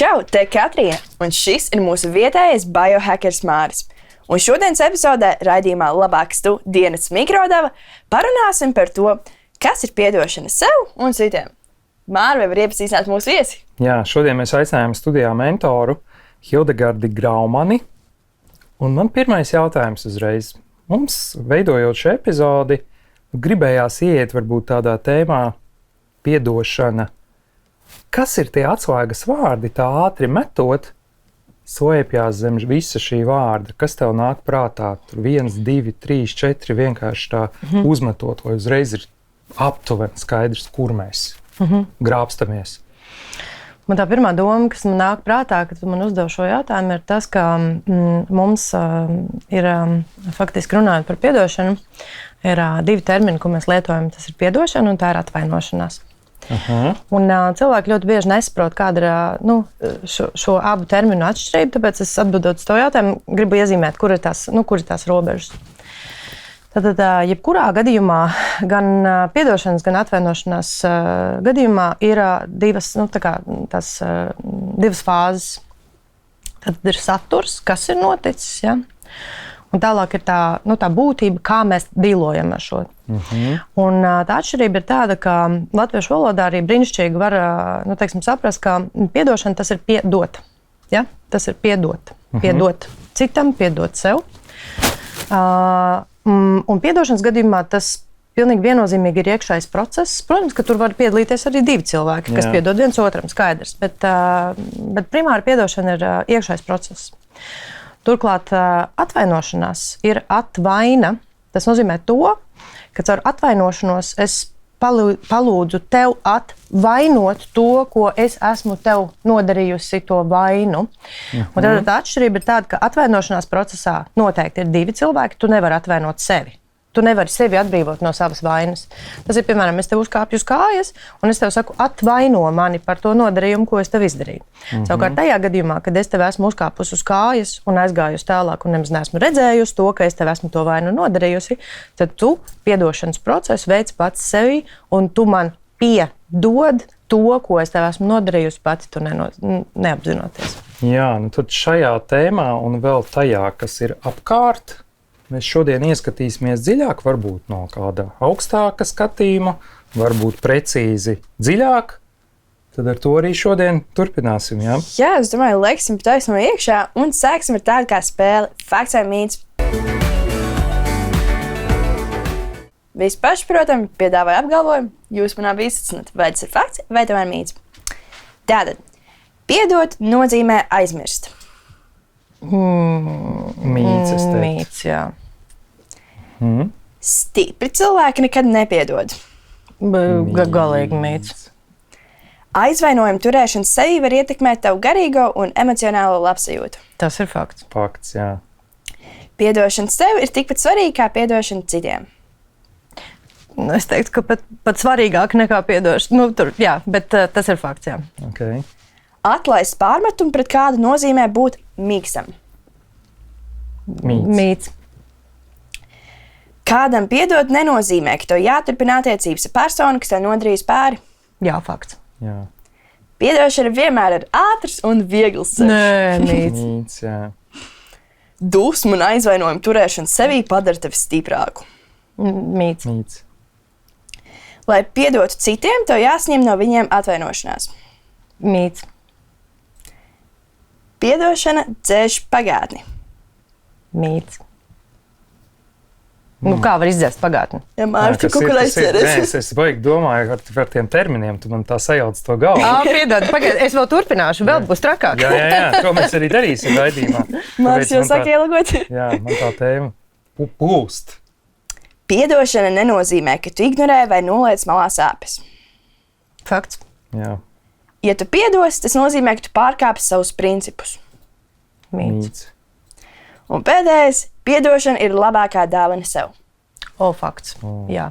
Čau, te Katrīna, un šis ir mūsu vietējais biohackers Māris. Un šodienas epizodē raidījumā Labāks tu dienas mikrodeva parunāsim par to, kas ir piedošana sev un citiem. Māri, vai var iepazīstināt mūsu viesi? Jā, šodien mēs aicinājām studijā mentoru Hildegardi Graumani. Un man pirmais jautājums uzreiz. Mums, veidojot šo epizodi, gribējās ieiet varbūt tādā tēmā piedošana. Kas ir tie atslēgas vārdi, tā ātri metot, slēpjās zem visa šī vārda? Kas tev nāk prātā? Tur 1, 2, 3, 4 vienkārši tā uzmetot, lai uzreiz ir aptuveni skaidrs, kur mēs grābstamies. Man tā pirmā doma, kas man nāk prātā, kad tu man uzdev šo jautājumu, ir tas, ka mums ir, faktiski runājot par piedošanu, ir 2 termini, ko mēs lietojam. Tas ir piedošana un tā ir atvainošanās. Un cilvēki ļoti bieži nesaprot, kāda ir šo abu terminu atšķirība, tāpēc es atbildot uz to jautājumu, gribu iezīmēt, kur ir tās robežas. Tātad, jebkurā gadījumā, gan piedošanas, gan atvainošanās gadījumā ir divas fāzes. Tad ir saturs, kas ir noticis, ja? Un tālāk ir tā būtība, kā mēs dīlojam ar šo. Un tā atšķirība ir tāda, ka latviešu valodā arī brīnišķīgi var saprast, ka piedošana tas ir piedot. Ja? Tas ir piedot. Piedot citam, piedot sev. Un piedošanas gadījumā tas pilnīgi viennozīmīgi ir iekšējs process. Protams, ka tur var piedalīties arī 2 cilvēki, kas piedod viens otram, skaidrs. Bet primāri piedošana ir iekšējs process. Turklāt atvainošanās ir atvaina. Tas nozīmē to, ka caur atvainošanos es palūdzu tev atvainot to, ko es esmu tev nodarījusi, to vainu. Un tad tā atšķirība ir tāda, ka atvainošanās procesā noteikti ir 2 cilvēki, tu nevari atvainot sevi. Tu nevari sevi atbrīvot no savas vainas. Tas ir, piemēram, es tev uzkāpju uz kājas, un es tev saku, atvaino mani par to nodarījumu, ko es tev izdarīju. Savukārt tajā gadījumā, kad es tev esmu uzkāpus uz kājas un aizgājusi tālāk un nemaz neesmu redzējusi to, ka es tev esmu to vainu nodarījusi, tad tu piedošanas procesu veic pats sevi, un tu man piedod to, ko es tev esmu nodarījusi pati, tu neapzinoties. Jā, tad šajā tēmā un vēl tajā, kas ir apkārt, mēs šodien ieskatīsimies dziļāk, varbūt no kāda augstāka skatījuma, varbūt precīzi dziļāk. Tad ar to arī šodien turpināsim, jā? Jā, es domāju, lieksim taisno iekšā un sāksim ar tādu kā spēli Fakts vai mīts. Vispašprotami piedāvāju apgalvojumu, jūs manā izsacināt, vai tas ir fakts vai tomēr mīts. Tātad, piedot nozīmē aizmirst. Mīts, es teiktu. Mīts, jā. Stipri cilvēki nekad nepiedod. Galīgi mīts. Aizvainojumu turēšana sevī var ietekmēt tavu garīgo un emocionālo labsajūtu. Tas ir fakts. Fakts, jā. Piedošana sev ir tikpat svarīga kā piedošana citiem. Es teiktu, ka pat svarīgāk nekā piedošana. Bet tas ir fakts, jā. Okay. Atlaist pārmetumu pret kādu nozīmē būt mīkstam. Mīts. Kādam piedot nenozīmē, ka tev jāturpina attiecības ar personu, kas tev nodarījis pāri. Jā, fakts. Jā. Piedošana vienmēr ir ātrs un viegls ceļš. Nē, mīts. Mīts, jā. Dusmu un aizvainojumu turēšana sevī padara tevi stiprāku. Mīts. Mīts. Lai piedotu citiem, tev jāsaņem no viņiem atvainošanās. Mīts. Piedošana dzēš pagātni. Mīts. Kā var izdzēst pagātni? Ja Mārta, tu kaut kur aizceries. Es baigi domāju par tiem terminiem, tu man tā sajauc to galvu. Piedod, pagaid, es vēl turpināšu, vēl būs trakāk. Jā, to mēs arī darīsim raidījumā. Mārta jau saka ielagot. Jā, man tā tēma plūst. Piedošana nenozīmē, ka tu ignorē vai noliec malā sāpes. Fakts. Jā. Ja tu piedosi, tas nozīmē, ka tu pārkāpi savus principus. Mīts. Un pēdējais, piedošana ir labākā dāvana sev. Fakts. Jā.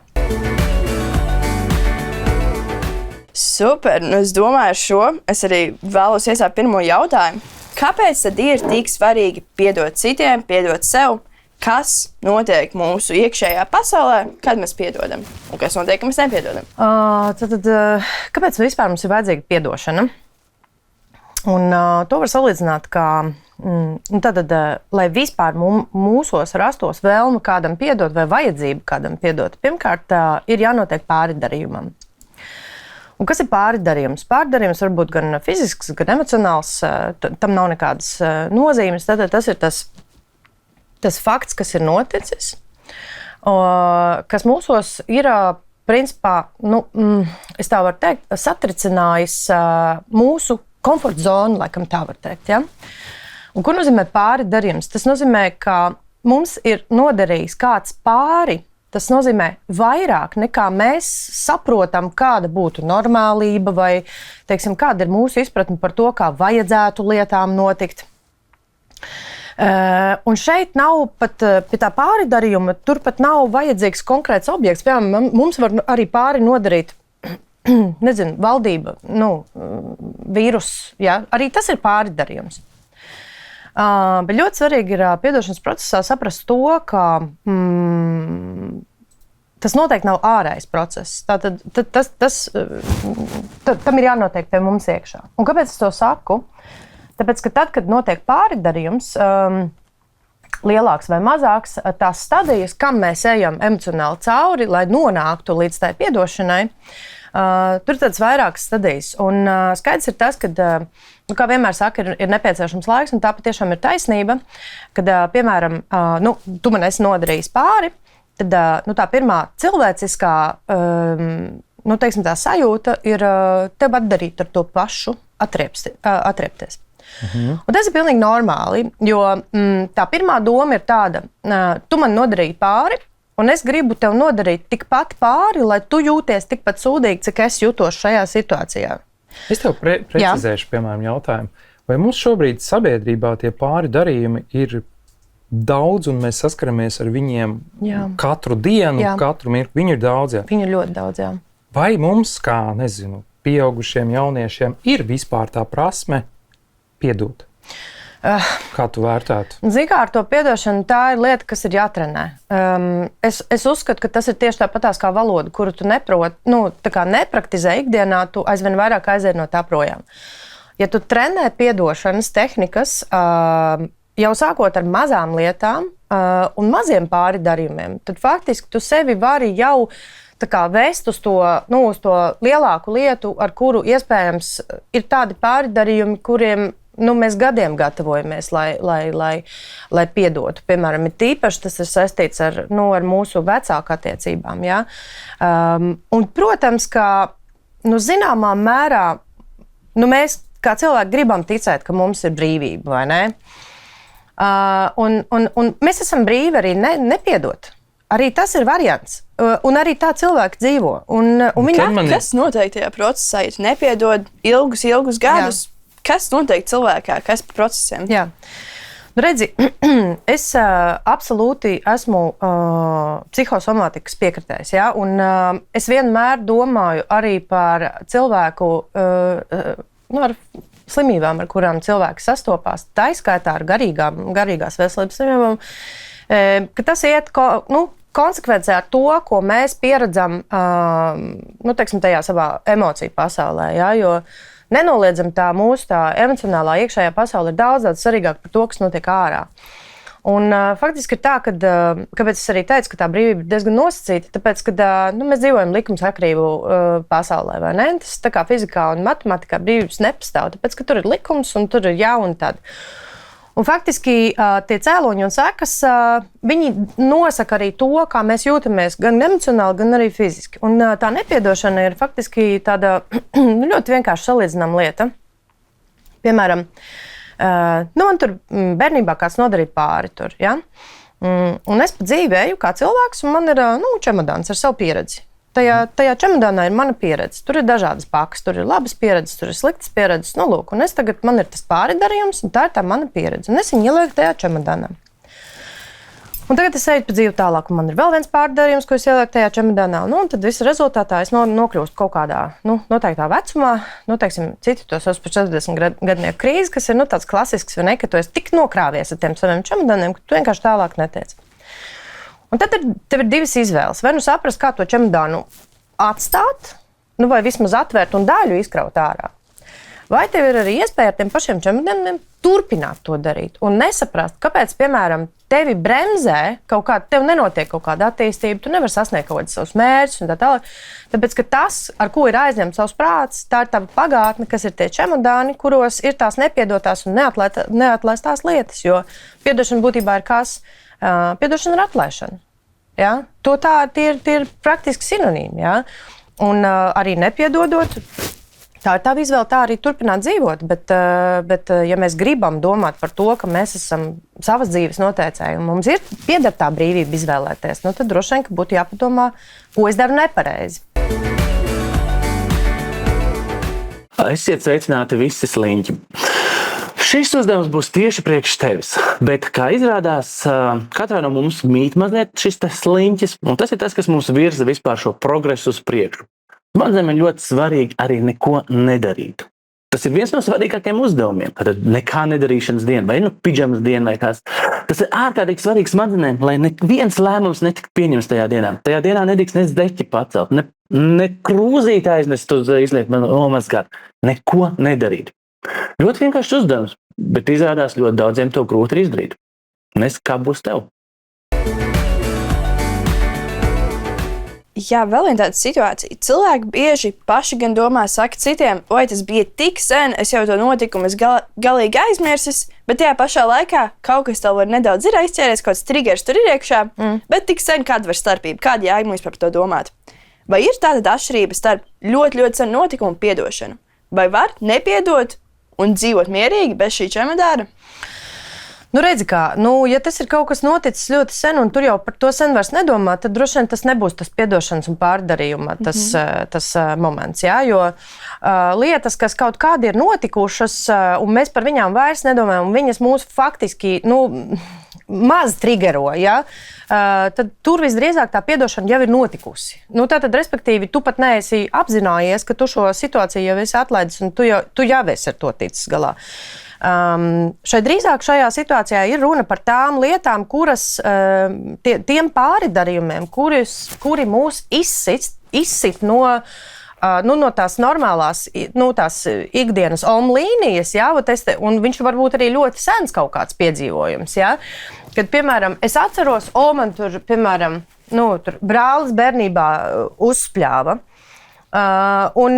Super, es domāju ar šo. Es arī vēlos iesākt pirmo jautājumu. Kāpēc tad ir tik svarīgi piedot citiem, piedot sev? Kas notiek mūsu iekšējā pasaulē, kad mēs piedodam? Un kas notiek, kad mēs nepiedodam? Kāpēc vispār mums ir vajadzīga piedošana? Un to var salīdzināt, ka tad, lai vispār mūsos rastos vēlme kādam piedot vai vajadzība kādam piedot, pirmkārt ir jānotiek pāridarījumam. Un kas ir pāridarījums? Pāridarījums var būt gan fizisks, gan emocionāls, tam nav nekādas nozīmes. Tad tas ir tas fakts, kas ir noticis, kas mūsos ir, principā, es tā varu teikt, satricinājis mūsu komforta zonu, laikam tā var teikt. Ja? Un, ko nozīmē pāridarījums? Tas nozīmē, ka mums ir nodarījis kāds pāri. Tas nozīmē vairāk nekā mēs saprotam, kāda būtu normālība vai, teiksim, kāda ir mūsu izpratne par to, kā vajadzētu lietām notikt. Un šeit nav pat pie tā pāridarījuma, turpat nav vajadzīgs konkrēts objekts. Piemēram, mums var arī pāri nodarīt, nezinu, valdība, vīrus, ja? Arī tas ir pāridarījums. Bet ļoti svarīgi ir piedošanas procesā saprast to, ka tas noteikti nav ārējs process. Tātad tam ir jānotiek pie mums iekšā. Un kāpēc es to saku? Tāpēc, ka tad, kad notiek pāridarījums, lielāks vai mazāks, tās stadijas, kam mēs ejam emocionāli cauri, lai nonāktu līdz tai piedošanai, tur ir tādas vairākas stadijas. Un skaidrs ir tas, ka, kā vienmēr saka, ir nepieciešams laiks, un tā patiešām ir taisnība, kad, piemēram, tu man esi nodarījis pāri, tad tā pirmā cilvēciskā teiksim, tā sajūta ir tev atdarīt ar to pašu, atriepties. Un tas ir pilnīgi normāli, jo tā pirmā doma ir tāda, tu man nodarīji pāri, un es gribu tev nodarīt tikpat pāri, lai tu jūties tikpat sūdīgi, cik es jūtos šajā situācijā. Es tev precizēšu, piemēram, jautājumu. Vai mums šobrīd sabiedrībā tie pāri darījumi ir daudz, un mēs saskaramies ar viņiem katru dienu, katru mirkli? Viņu ir daudz, jā? Viņu ir ļoti daudz, jā. Vai mums, kā, pieaugušiem jauniešiem, ir vispār tā prasme piedot? Kā tu vērtētu? Zini, kā ar to piedošanu, tā ir lieta, kas ir jātrenē. Es uzskatu, ka tas ir tieši tāpatās kā valoda, kuru tu nepraktizē ikdienā, tu aizvien vairāk aiziet no tā projām. Ja tu trenē piedošanas tehnikas, jau sākot ar mazām lietām un maziem pāridarījumiem, tad faktiski tu sevi vari jau vēst uz to lielāku lietu, ar kuru iespējams ir tādi pāridarījumi, kuriem mēs gadiem gatavojamies, lai piedotu. Piemēram, ir tīpaši tas ir saistīts ar mūsu vecāku attiecībām. Ja? Un, protams, ka zināmā mērā mēs kā cilvēki gribam ticēt, ka mums ir brīvība, vai ne? Un mēs esam brīvi arī nepiedot. Arī tas ir variants. Un arī tā cilvēki dzīvo. Kas notiek tajā procesā, ja tu nepiedod ilgus gadus? Jā. Kas notiek cilvēkā? Kas par procesiem? Jā. Redzi, es absolūti esmu psihosomātikas piekritējs. Ja? Un es vienmēr domāju arī par cilvēku ar slimībām, ar kurām cilvēki sastopās. Tā izskaitā ar garīgās veselības slimībām. Ka tas iet konsekvencē ar to, ko mēs pieredzam tajā savā emociju pasaulē. Ja? Jo nenoliedzam mūsu emocionālā iekšējā pasaule ir daudz svarīgāk par to, kas notiek ārā. Un faktiski ir tā, kāpēc es arī teicu, ka tā brīvība ir diezgan nosacīta, tāpēc, ka mēs dzīvojam likumsakrību pasaulē, vai ne? Tas tā kā fizikā un matemātikā brīvības nepastāv, tāpēc, ka tur ir likums un tur ir un tad. Un faktiski tie cēloņi un sekas, viņi nosaka arī to, kā mēs jūtamies gan emocionāli, gan arī fiziski. Un tā nepiedošana ir faktiski tāda ļoti vienkārši salīdzināma lieta. Piemēram, man tur bērnībā kāds nodarīja pāri tur, ja? Un es pa dzīvēju kā cilvēks, un man ir čemodāns ar savu pieredzi. Tajā čemodānā ir mana pieredze. Tur ir dažādas pakas, tur ir labas pieredzes, tur ir sliktas pieredzes. Man ir tas pāridarījums, un tā ir tā mana pieredze. Un es viņu ielieku tajā čemodānā. Un tagad es eju pa dzīvi tālāk, un man ir vēl viens pāridarījums, ko es ielieku tajā čemodānā. Un tad visa rezultātā es nokļūstu kaut kādā noteiktā vecumā. Citi to sauc par 40 gadnieku krīzi, kas ir tāds klasisks, vai ne, ka tu esi tik nokrāvies ar tiem saviem čemodāniem, ka tu vienkārši tālāk netiec. Un tad tev ir divas izvēles. Vai saprast, kā to čemodānu atstāt, vai vismaz atvērt un daļu izkraut ārā. vai tev ir arī iespēja ar tiem pašiem čemodiem turpināt to darīt un nesaprast, kāpēc, piemēram, tevi bremzē kaut kāda, tev nenotiek kaut kāda attīstība, tu nevari sasniegt kaut kādus savus mērķus un tā tālāk. Tāpēc, ka tas, ar ko ir aizņemts savs prāts, tā ir tava pagātne, kas ir tie čemodāni, kuros ir tās nepiedotās un neatlaistās lietas, jo piedošana būtībā ir kas? Piedošana ir atlaišana. Ja? Tie ir praktiski sinonīmi. Ja? Un arī nepiedodot, tā ir tā izvēle, tā arī turpināt dzīvot. Bet ja mēs gribam domāt par to, ka mēs esam savas dzīves noteicēji un mums ir pieder tā brīvība izvēlēties, tad droši vien, ka būtu jāpadomā, ko es daru nepareizi. Esiet sveicināti visi sliņķi. Šis uzdevums būs tieši priekš tevis, bet, kā izrādās, katrā no mums mīt mazliet šis sliņķis, un tas ir tas, kas mums virza vispār šo progresu uz priekšu. Man ir ļoti svarīgi arī neko nedarīt. Tas ir viens no svarīgākajiem uzdevumiem, tad nekā nedarīšanas diena, vai pidžamas diena, vai kas. Tas ir ārkārtīgi svarīgs smadzenēm, lai neviens lēmums netika pieņems tajā dienā. Tajā dienā nedrīkst ne zeķi pacelt, ne krūzīt aiznest uz izliet man nomazgāt, neko nedarīt. Ļoti vienkāršs uzdevums, bet izrādās ļoti daudziem to grūti izdarīt. Nes kā būs tev? Jā, vēl viena tāda situācija. Cilvēki bieži paši gan domā, saka citiem, oi, tas bija tik sen, es jau to notikumu galīgi aizmirsis, bet tajā pašā laikā kaut kas tev var nedaudz ir aizķēries, kaut kāds triggers tur ir iekšā, bet tik sen, kāda var starpība, kāda jēga mums par to domāt? Vai ir tāda atšķirība starp ļoti, ļoti senu notikumu un piedošanu? Vai var nepiedot un dzīvot mierīgi bez šī čemodāna? Redzi kā, ja tas ir kaut kas noticis ļoti sen, un tur jau par to sen vairs nedomā, tad droši vien tas nebūs tas piedošanas un pārdarījuma tas moments, jā, jo lietas, kas kaut kādi ir notikušas, un mēs par viņām vairs nedomājam, un viņas mūs faktiski, maz triggero, ja? Tad tur visdrīzāk tā piedošana jau ir notikusi. Tātad, respektīvi, tu pat neesi apzinājies, ka tu šo situāciju jau esi atlaidis, un tu jau esi ar to ticis galā. Šajā situācijā ir runa par tām lietām, kuras tiem pāridarījumiem, kuri mūs izsit no tās normālās, tās ikdienas līnijas, jā, un viņš var būt arī ļoti sens kaut kāds piedzīvojums, jā. Kad, piemēram, es atceros, man tur, piemēram, tur brālis bērnībā uzspļāva. Un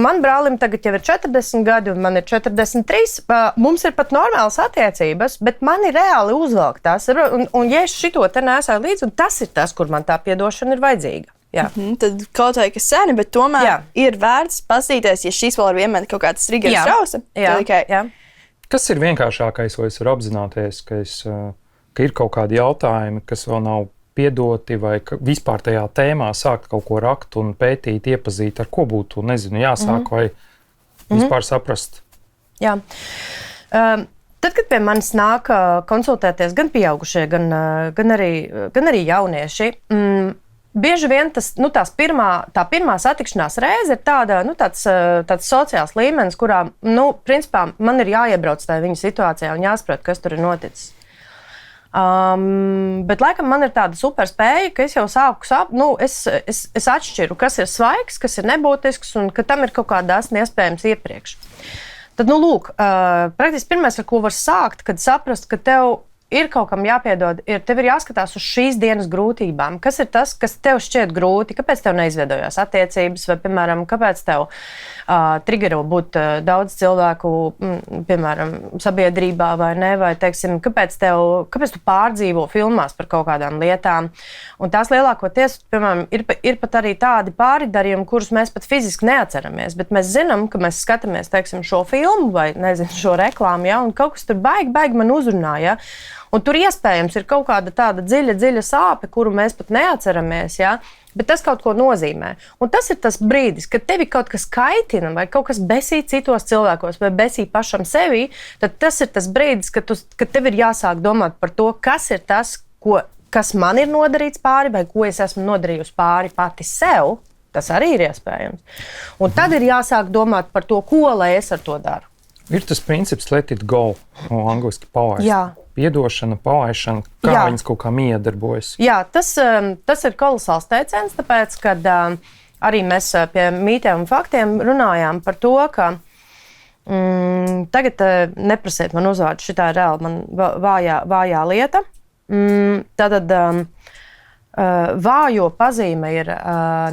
man brālim tagad jau ir 40 gadi, un man ir 43. Mums ir pat normālas attiecības, bet man ir reāli uzvelktās. Un ja es šito te nesāju līdzi, un tas ir tas, kur man tā piedošana ir vajadzīga. Jā. Tad kaut vai kas seni, bet tomēr ir vērts pasīties, ja šīs vēl ar vienmēr kaut kāds triggers rausa. Jā. Kas ir vienkāršākais, vai es varu apzināties, ka ir kaut kādi jautājumi, kas vēl nav piedoti, vai vispār tajā tēmā sākt kaut ko rakt un pētīt, iepazīt, ar ko būtu, jāsāk vai vispār saprast? Jā. Tad, kad pie manis nāk konsultēties gan pieaugušie, gan arī jaunieši, bieži vien tā pirmā satikšanās reize ir tāds sociāls līmenis, kurā, principā, man ir jāiebrauc tajā viņa situācijā un jāsaprot, kas tur ir noticis. Bet laikam man ir tāda superspēja, ka es jau sāku es atšķiru, kas ir svaigs, kas ir nebūtisks un ka tam ir kaut kāda asna iespējams iepriekš. Tad, lūk, praktiski pirmais, ar ko var sākt, kad saprast, ka tev ir kaut kam jāpiedod, tev ir jāskatās uz šīs dienas grūtībām. Kas ir tas, kas tev šķiet grūti? Kāpēc tev neizveidojās attiecības? Vai, piemēram, kāpēc tev triggero būt daudz cilvēku, piemēram, sabiedrībā vai ne? Vai, teiksim, kāpēc tu pārdzīvo filmās par kaut kādām lietām? Un tās lielākoties, piemēram, ir pat arī tādi pāridarījumi, kurus mēs pat fiziski neatceramies. Bet mēs zinām, ka mēs skatāmies, teiksim, šo filmu vai, šo reklāmu, ja? Un kaut kas tur baigi man uzrunā, ja? Un tur iespējams ir kaut kāda tāda dziļa sāpe, kuru mēs pat neatceramies, ja? Bet tas kaut ko nozīmē. Un tas ir tas brīdis, kad tevi kaut kas kaitina vai kaut kas besī citos cilvēkos vai besī pašam sevī, tad tas ir tas brīdis, kad tev ir jāsāk domāt par to, kas ir tas, kas man ir nodarīts pāri vai ko es esmu nodarījusi pāri pati sev. Tas arī ir iespējams. Un tad ir jāsāk domāt par to, ko lai es ar to daru. Ir tas princips let it go, angliski palaist. Jā. Piedošana, palaišana, kā viņas kaut kā miedarbojas. Jā, tas ir kolosāls teiciens, tāpēc, kad arī mēs pie mītiem un faktiem runājām par to, ka Tagad neprasiet man uzvārdu, šitā ir reāli man vājā lieta. Tātad vājo pazīme ir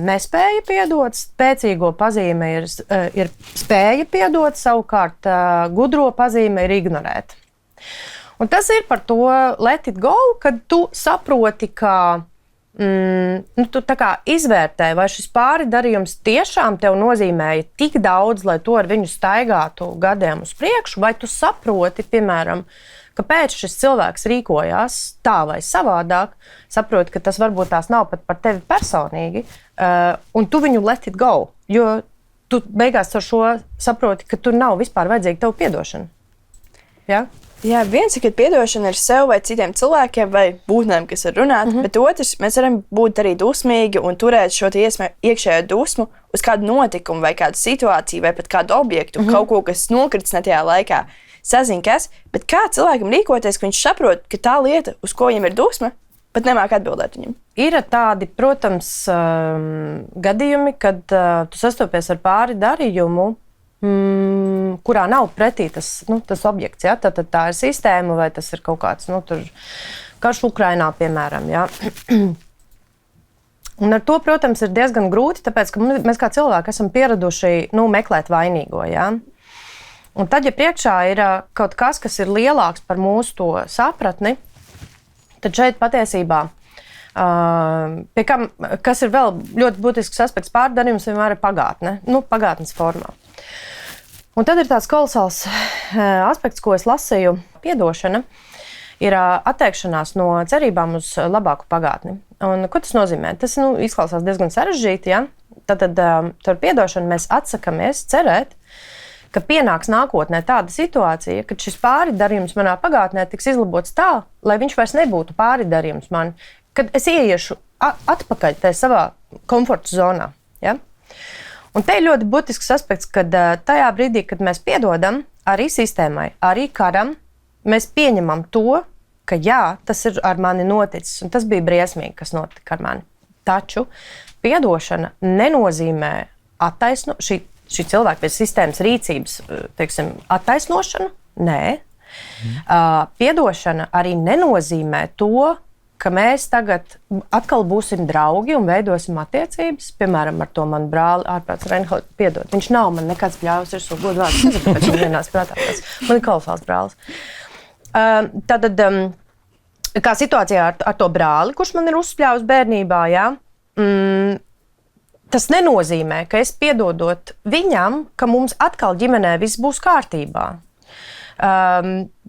nespēja piedot, spēcīgo pazīme ir spēja piedot, savukārt gudro pazīme ir ignorēt. Un tas ir par to let it go, kad tu saproti, ka tu tā kā izvērtē, vai šis pāridarījums tiešām tev nozīmēja tik daudz, lai tu ar viņu staigātu gadiem uz priekšu, vai tu saproti, piemēram, kāpēc šis cilvēks rīkojās tā vai savādāk, saproti, ka tas varbūt tās nav pat par tevi personīgi, un tu viņu let it go, jo tu beigās ar šo saproti, ka tur nav vispār vajadzīga tev piedošana. Ja? Jā, viens ir, ka piedošana ir sev vai citiem cilvēkiem vai būtnēm, kas var runāt, bet otrs, mēs varam būt arī dusmīgi un turēt šo iekšējo dusmu uz kādu notikumu vai kādu situāciju vai pat kādu objektu, kaut ko, kas nokrits ne tajā laikā. Sazin, kas, bet kā cilvēkam rīkoties, ka viņš saprot, ka tā lieta, uz ko viņam ir dusma, pat nemāk atbildēt viņam? Ir tādi, protams, gadījumi, kad tu sastopies ar pāridarījumu, kurā nav pretī tas objekts. Ja? Tad tā ir sistēma vai tas ir kaut kāds karš Ukrainā, piemēram. Ja? Un ar to, protams, ir diezgan grūti, tāpēc, ka mēs kā cilvēki esam pieraduši meklēt vainīgo. Ja? Un tad, ja priekšā ir kaut kas ir lielāks par mūsu to sapratni, tad šeit patiesībā, kas ir vēl ļoti būtisks aspekts, pārdarījums vienmēr ir pagātne, pagātnes formā. Un tad ir tāds kolosāls aspekts, ko es lasīju, piedošana, ir atteikšanās no cerībām uz labāku pagātni. Un, ko tas nozīmē? Tas izklausās diezgan sarežģīti. Ja? Tad ar piedošanu mēs atsakamies cerēt, ka pienāks nākotnē tāda situācija, kad šis pāridarījums manā pagātnē tiks izlabots tā, lai viņš vairs nebūtu pāridarījums man, kad es ieiešu atpakaļ tajā savā komforta zonā. Ja? Un te ir ļoti būtisks aspekts, kad tajā brīdī, kad mēs piedodam arī sistēmai, arī karam, mēs pieņemam to, ka jā, tas ir ar mani noticis, un tas bija briesmīgi, kas notika ar mani. Taču piedošana nenozīmē šī cilvēka pēc sistēmas rīcības, teiksim, attaisnošanu. Nē. Piedošana arī nenozīmē to, ka mēs tagad atkal būsim draugi un veidosim attiecības, piemēram, ar to manu brāli, ārprāts Reinholds, piedod. Viņš nav man nekāds bļāvs, ir so godu vārds, nezinu, kāpēc viņš vienās prātā. Man ir kolosāls brālis. Tātad, kā situācijā ar to brāli, kurš man ir uzspļāvis bērnībā, ja, tas nenozīmē, ka es piedodot viņam, ka mums atkal ģimenē viss būs kārtībā.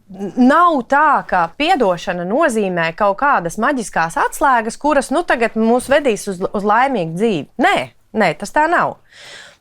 Nav tā, ka piedošana nozīmē kaut kādas maģiskās atslēgas, kuras tagad mūs vedīs uz laimīgu dzīvi. Nē, tas tā nav.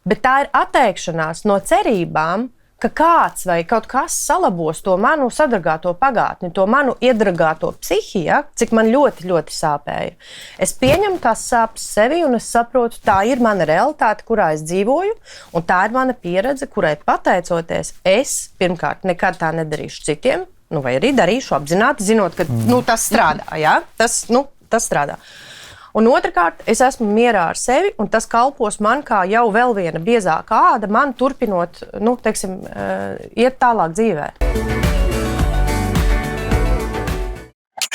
Bet tā ir atteikšanās no cerībām, ka kāds vai kaut kas salabos to manu sadragāto pagātni, to manu iedragāto psihi, ja, cik man ļoti, ļoti sāpēja. Es pieņemu tās sāpes sevi un es saprotu, tā ir mana realitāte, kurā es dzīvoju, un tā ir mana pieredze, kurai pateicoties, es pirmkārt nekad tā nedarīšu citiem, vai arī darīšu apzināti, zinot, ka tas strādā. Ja? Tas strādā. Un otrkārt, es esmu mierā ar sevi, un tas kalpos man kā jau vēl viena biezāka āda, man turpinot, iet tālāk dzīvē.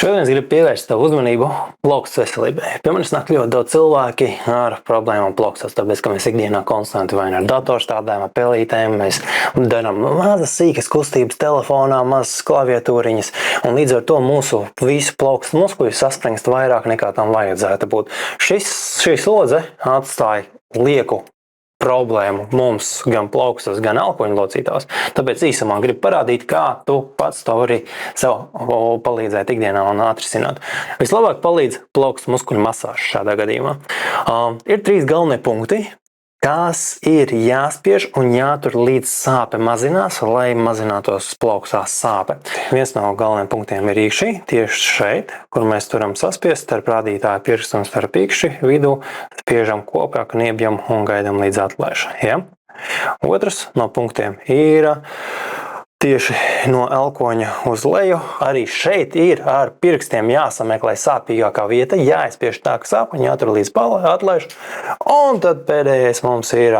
Šodien es gribu pievērst tavu uzmanību plaukstu veselībai. Pie manis nāk ļoti daudz cilvēki ar problēmām plaukstos, tāpēc, ka mēs ikdienā konstanti vai ar datorstādēm, ar pelītēm, mēs darām mazas sīkas kustības telefonā, mazas klaviatūriņas, un līdz ar to mūsu visu plaukstu muskuļi saspringst vairāk nekā tam vajadzētu būt. Šī slodze atstāja lieku problēmu mums gan plaukstos, gan alkoņlocītās. Tāpēc īsumā gribu parādīt, kā tu pats to vari sev palīdzēt ikdienā un atrisināt. Vislabāk palīdz plaukstu muskuļu masāžs šādā gadījumā. Ir 3 galvenie punkti, kas ir jāspiež un jātur līdz sāpe mazinās, lai mazinātos plaukstās sāpe. Viens no galvenajiem punktiem ir īkšķi, tieši šeit, kur mēs turam saspiest starp rādītāju pirkstu un starp īkšķi vidu, spiežam kopā, kniebjam un gaidam līdz atlaiž. Ja? Otrs no punktiem ir tieši no elkoņa uz leju. Arī šeit ir ar pirkstiem jāsameklē sāpīgākā vieta, jāizspiež tā, ka sāp un jātur līdz atlaiž. Un tad pēdējais mums ir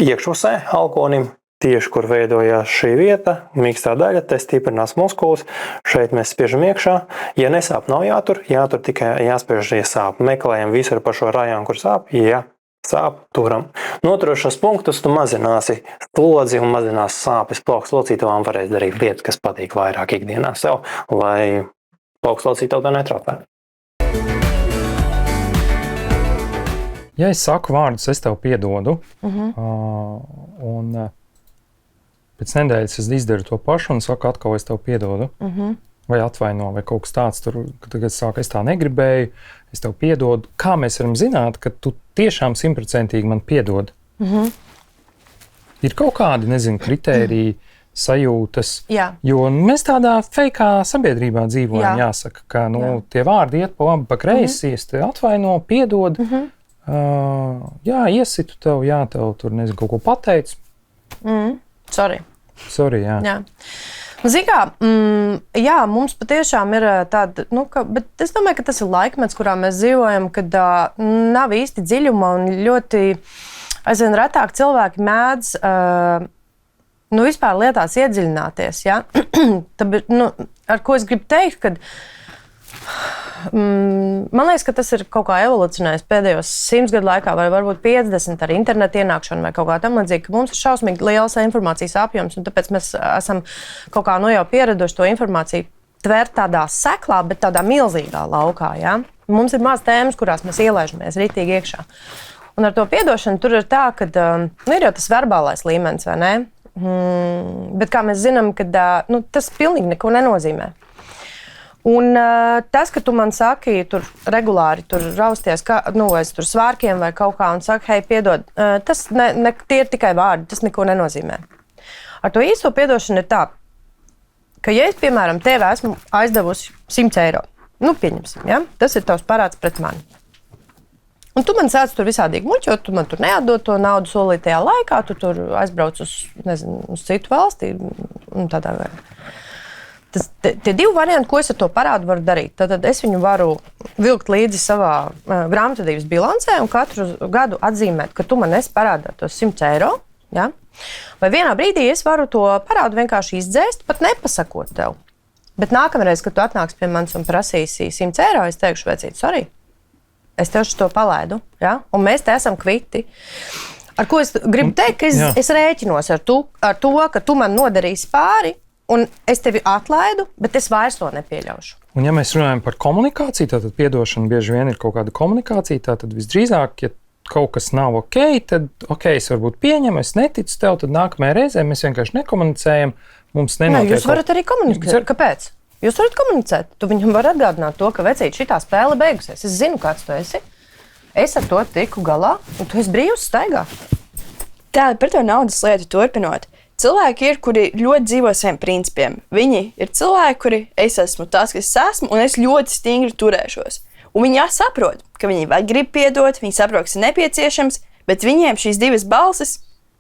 iekšpusē elkonim tieši kur veidojās šī vieta, mīkstā daļa, te stiprinās muskulis, šeit mēs spiežam iekšā. Ja nesāp, nav jātur tikai jāspiež, ja sāp. Meklējam visur pa šo rajonu, kur sāp, ja sāp, turam. Noturot šos punktus, tu mazināsi slodzi un mazinās sāpes. Plaukslocītavām varēs darīt lietas, kas patīk vairāk ikdienā sev, lai plaukslocītavu tā netraucētu. Ja es saku vārdus, es tev piedodu, un pēc nedēļas es izdaru to pašu un saku atkal, es tev piedodu, vai atvaino, vai kaut kas tāds, tur, kad es saku, es tā negribēju, es tev piedodu. Kā mēs varam zināt, ka tu tiešām 100% man piedod? Ir kaut kādi, nezinu, kritēriji, sajūtas, jo mēs tādā fejkā sabiedrībā dzīvojam, jāsaka, ka tie vārdi iet pa labi, pa kreisi, es te atvaino, piedod, iesitu tev, tev tur nezinu, kaut ko pateicu. Sorry, jā. Zini kā, mums patiešām ir tāda, bet es domāju, ka tas ir laikmets, kurā mēs dzīvojam, kad nav īsti dziļuma un ļoti aizvien retāk cilvēki mēdz vispār lietās iedziļināties. Ja? Ar ko es gribu teikt, kad man liekas, ka tas ir kaut kā evolucionējis pēdējos 100 gadu laikā, vai varbūt 50 ar internetu ienākšanu vai kaut kā tam līdzīgi, ka mums ir šausmīgi liels informācijas apjoms, un tāpēc mēs esam kaut kā jau pieraduši to informāciju tvert tādā seklā, bet tādā milzīgā laukā. Ja? Mums ir maz tēmas, kurās mēs ielaižamies ritīgi iekšā. Un ar to piedošanu tur ir tā, ka ir jau tas verbālais līmenis, vai ne? Bet kā mēs zinām, ka tas pilnīgi neko nenozīmē. Un tas, ka tu man saki, tur regulāri tur rausties, vai tur svārkiem vai kaut kā, un saki, hei, piedod, tas tie ir tikai vārdi, tas neko nenozīmē. Ar to īsto piedošanu ir tā, ka ja es, piemēram, tev esmu aizdevusi 100 eiro, pieņemsim, ja? Tas ir tavs parāds pret mani. Un tu man sāc tur visādīgi muļķot, tu man tur neatdod to naudu solītajā laikā, tu tur aizbrauc uz citu valsti un tādā veidā. Tie divi varianti, ko es ar to parādu varu darīt. Tad es viņu varu vilkt līdzi savā grāmatvedības bilancē un katru gadu atzīmēt, ka tu man esi parādā tos 100 eiro. Ja? Vai vienā brīdī es varu to parādu vienkārši izdzēst, pat nepasakot tev. Bet nākamreiz, kad tu atnāks pie manis un prasīsi 100 eiro, es teikšu, vecīt, sorry, es tev šo palaidu, ja? Un mēs te esam kviti. Ar ko es gribu teikt, ka es rēķinos ar to, ka tu man nodarīsi pāri, un es tevi atlaidu, bet es vairs to nepieļaušu. Un ja mēs runājam par komunikāciju, tad piedošana bieži vien ir kaut kāda komunikācija, tad visdrīzāk, ja kaut kas nav ok, tad es varbūt pieņemu, es neticu tev, tad nākamajā reizē mēs vienkārši nekomunicējam, mums nenotiek. Jūs varat arī komunicēt. Kāpēc? Jūs varat komunicēt. Tu viņam var atgādināt to, ka vecīt šitā spēle beigusies. Es zinu, kāds tu esi. Es ar to tiku galā, un tu esi brīvs staigā. Tā, par to naudas lietu turpinot. Cilvēki ir, kuri ļoti dzīvo saviem principiem. Viņi ir cilvēki, kuri es esmu tas, kas es esmu, un es ļoti stingri turēšos. Un viņi saprot, ka viņi grib piedot, viņi saprot, kas ir nepieciešams, bet viņiem šīs divas balsis,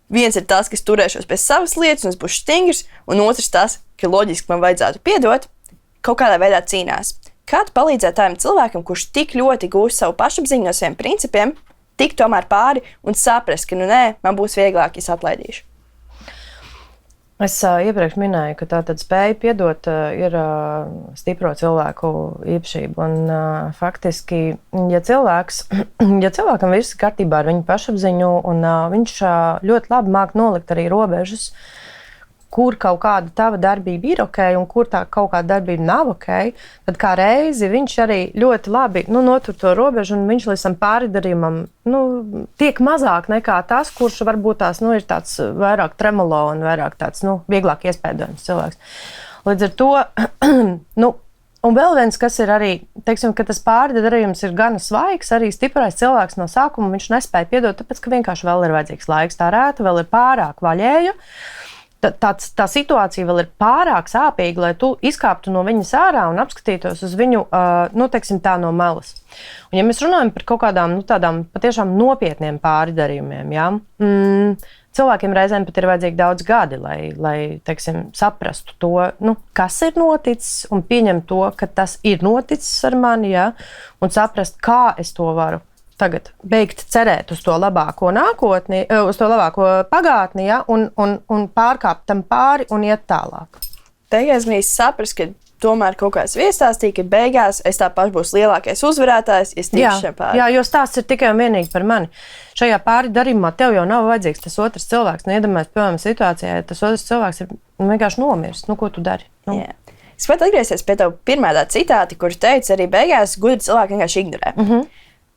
viens ir tas, kas turēšos pie savas lietas, un es būšu stingrs, un otrs tas, ka loģiski man vajadzētu piedot, kaut kādā veidā cīnās. Kā tu palīdzētu tādam cilvēkam, kurš tik ļoti gūst savu pašapziņu no saviem principiem, tikt tomēr pāri un saprast, ka man būs vieglāk, ja es atlaidīšu? Es iepriekš minēju, ka tā spēja piedot ir stipro cilvēku īpašība. Un, faktiski, ja cilvēkam viss ir kārtībā ar viņu pašapziņu, un viņš ļoti labi māk nolikt arī robežas, kur kaut kāda tava darbība ir ok, un kur tā kaut kāda darbība nav ok, tad kā reizi viņš arī ļoti labi notur to robežu, un viņš līdz tam pāridarījumam tiek mazāk nekā tas, kurš varbūt ir tāds vairāk tremolo un vairāk tāds vieglāk iespēdojams cilvēks. Līdz ar to, un vēl viens, kas ir arī, teiksim, ka tas pāridarījums ir gana svaigs, arī stiprais cilvēks no sākuma viņš nespēja piedot, tāpēc, ka vienkārši vēl ir vajadzīgs laiks, tā rēta vēl ir pārāk vaļēja. Tā situācija vēl ir pārāk sāpīga, lai tu izkāptu no viņas ārā un apskatītos uz viņu no malas. Un, ja mēs runājam par kaut kādām tādām patiešām nopietniem pārdarījumiem, ja, cilvēkiem reizēm pat ir vajadzīgi daudz gadi, lai saprastu to, kas ir noticis, un pieņemt to, ka tas ir noticis ar mani, ja, un saprast, kā es to varu tagad beigt cerēt uz to labāko nākotni, uz to labāko pagātni, ja, un pārkāpt tam pāri un iet tālāk. Beigās mēs saprast, ka tomēr kaut kāds viestāstīja, ka beigās es tāpat būšu lielākais uzvarētājs, ja es tikšu šiem pāri. Jā, jo stāsts ir tikai un vienīgi par mani. Šajā pāri darījumā tev jau nav vajadzīgs tas otrs cilvēks. Iedomājies, piemēram, situācijā, ja tas otrs cilvēks ir vienkārši nomiris. Ko tu dari? Jā. Es pat atgriezīšos pie tā pirmā citāta, kur teica, arī beigās gudri cilvēki vienkārši ignorē.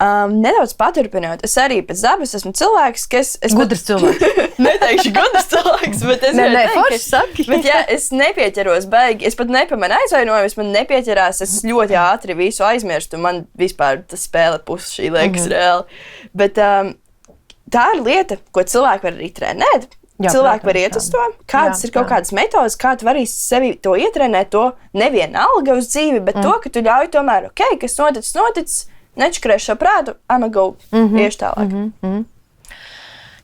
Nedaudz paturpinot, es arī pēc dabas esmu cilvēks, kas... Gudrs cilvēks. Neteikšu gudrs cilvēks, bet es forši saki. Bet jā, es nepieķeros baigi, es pat nepamanu aizvainojumus, man nepieķerās, es ļoti ātri visu aizmirstu, man vispār tas spēle pusi šī liekas reāli. Bet tā ir lieta, ko cilvēki var arī trenēt. Jā, cilvēki var iet uz to, kādas ir kaut kādas metodas, kā tu vari sevi to ietrenēt, to nevienalga uz dzīvi, bet to, ka tu ļauj tomēr, kas noticis, nečakarēšu šo prātu, go, iešu tālāk.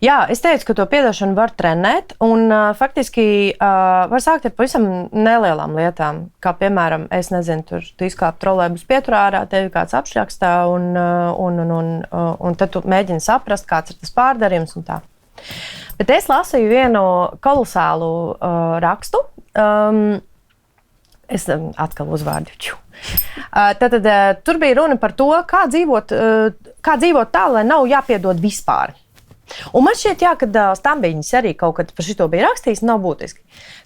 Jā, es teicu, ka to piedošanu var trenēt, un faktiski var sākt ar pavisam nelielām lietām, kā piemēram, es nezinu, tu izkāp trolejbus pieturā ārā, tevi kāds apšļakstā, un tad tu mēģini saprast, kāds ir tas pārdarījums un tā. Bet es lasīju vienu kolosālu rakstu, es atkal uzvārdu. Tad tur bija runa par to, kā dzīvot tā, lai nav jāpiedod vispār. Un man šķiet, ka Stambiņš arī kaut kad par šito bija rakstījis, nav būtiski.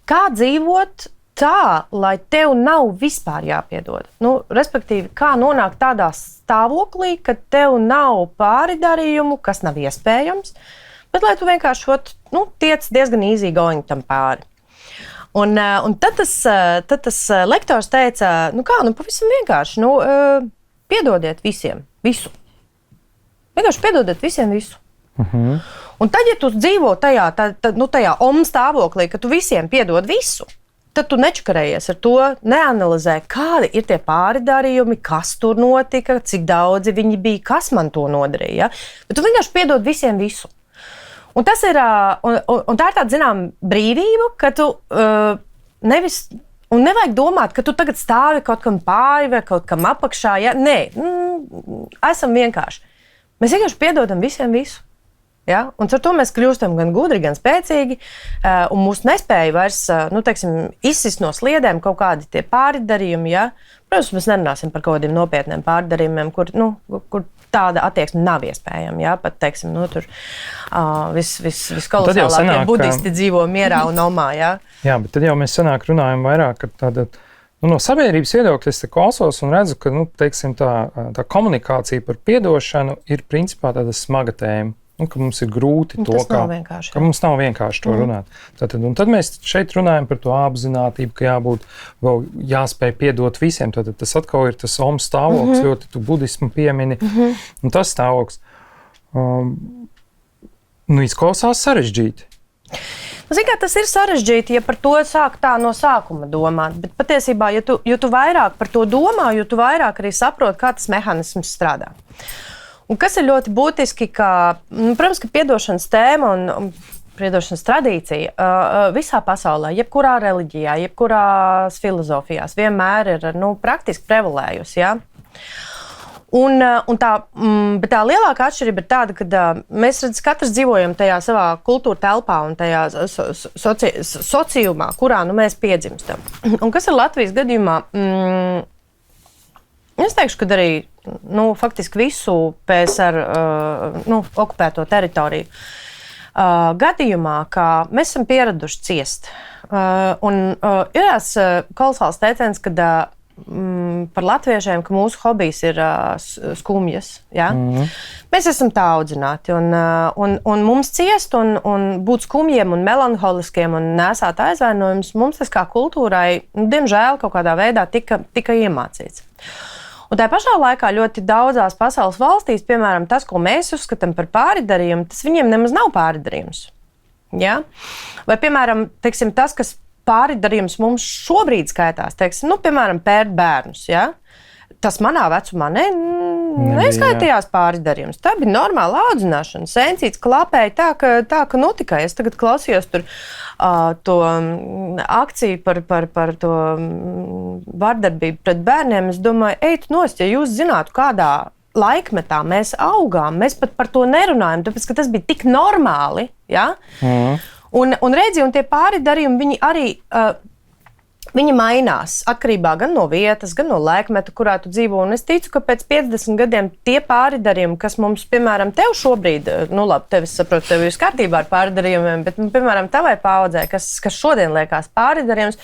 Kā dzīvot tā, lai tev nav vispār jāpiedod? Respektīvi, kā nonākt tādā stāvoklī, ka tev nav pāridarījumu, kas nav iespējams, bet lai tu vienkārši tiec diezgan easy going tam pāri. Un tad tas lektors teica, pavisam vienkārši, piedodiet visiem visu. Vienkārši piedodiet visiem visu. Un tad, ja tu dzīvo tajā stāvoklī, ka tu visiem piedod visu, tad tu nečakarējies ar to, neanalizē, kādi ir tie pāridarījumi, kas tur notika, cik daudzi viņi bija, kas man to nodarīja. Bet tu vienkārši piedod visiem visu. Un tas ir, un tā ir tāda, zinām, brīvība, ka tu nevajag domāt, ka tu tagad stāvi kaut kam pāri vai kaut kam apakšā. Ja? Nē, esam vienkārši. Mēs vienkārši piedodam visiem visu. Ja? Un ar to mēs kļūstam gan gudri, gan spēcīgi, un mūsu nespēja vairs, izsist no sliedēm kaut kādi tie pārdarījumi. Ja? Protams, mēs nerunāsim par kaut kādiem nopietniem pārdarījumiem, kur tāda attieksme nav iespējama. Ja? Pat, tur viskolosālākie budisti dzīvo mierā un omā. Ja? Jā, bet tad jau mēs runājam vairāk ar tādu. No sabiedrības viedokļa es te klausos un redzu, ka tā komunikācija par piedošanu ir principā tāda smaga tēma. Ka mums ir grūti mums nav vienkārši to runāt. Tad mēs šeit runājam par to apzinātību, ka jāspēj piedot visiem. Tad tas atkal ir tas omas stāvoklis, ļoti tu budismu piemini. Un tas stāvoklis izklausās sarežģīti. Tas ir sarežģīti, ja par to sāk tā no sākuma domāt. Bet patiesībā, ja tu vairāk par to domā, jo tu vairāk arī saproti, kā tas mehānisms strādā. Un kas ir ļoti būtiski, protams, ka piedošanas tēma un piedošanas tradīcija visā pasaulē, jebkurā reliģijā, jebkurās filozofijās vienmēr ir praktiski prevalējusi. Ja? Bet tā lielākā atšķirība ir tāda, ka mēs katrs dzīvojam tajā savā kultūra telpā un tajā sociumā, kurā mēs piedzimstam. Un kas ir Latvijas gadījumā? Es teikšu, ka arī faktiski visu PSR okupēto teritoriju gadījumā, ka mēs esam pieraduši ciest. Ir tās kolosāls teiciens, kad par latviešiem, ka mūsu hobijs ir skumjas. Ja? Mēs esam tā audzināti un mums ciest un būt skumjiem un melanholiskiem un nesāt aizvainojumus, mums tas kā kultūrai, diemžēl, kaut kādā veidā tika iemācīts. Un tā pašā laikā ļoti daudzās pasaules valstīs, piemēram, tas, ko mēs uzskatām par pāridarījumu, tas viņiem nemaz nav pāridarījums. Ja? Vai, piemēram, tas, kas pāridarījums mums šobrīd skaitās, piemēram, pērt bērnus. Ja? Tas manā vecumā neskaitījās pāridarījums. Tā bija normāla audzināšana. Sēncīts klapēja tā, ka notikai. Es tagad klausījos tur to akciju par to vardarbību pret bērniem. Es domāju, ej tu nost, ja jūs zinātu, kādā laikmetā mēs augām, mēs pat par to nerunājam, tāpēc, ka tas bija tik normāli. Ja? Un redzi, un tie pāridarījumi, viņi arī viņi mainās atkarībā gan no vietas, gan no laikmeta, kurā tu dzīvo. Un es ticu, ka pēc 50 gadiem tie pāridarījumi, kas mums, piemēram, tev šobrīd, nu labi, tev es saprotu, tev ir kārtībā ar pāridarījumiem, bet, piemēram, tavai paudzē, kas šodien liekas pāridarījums,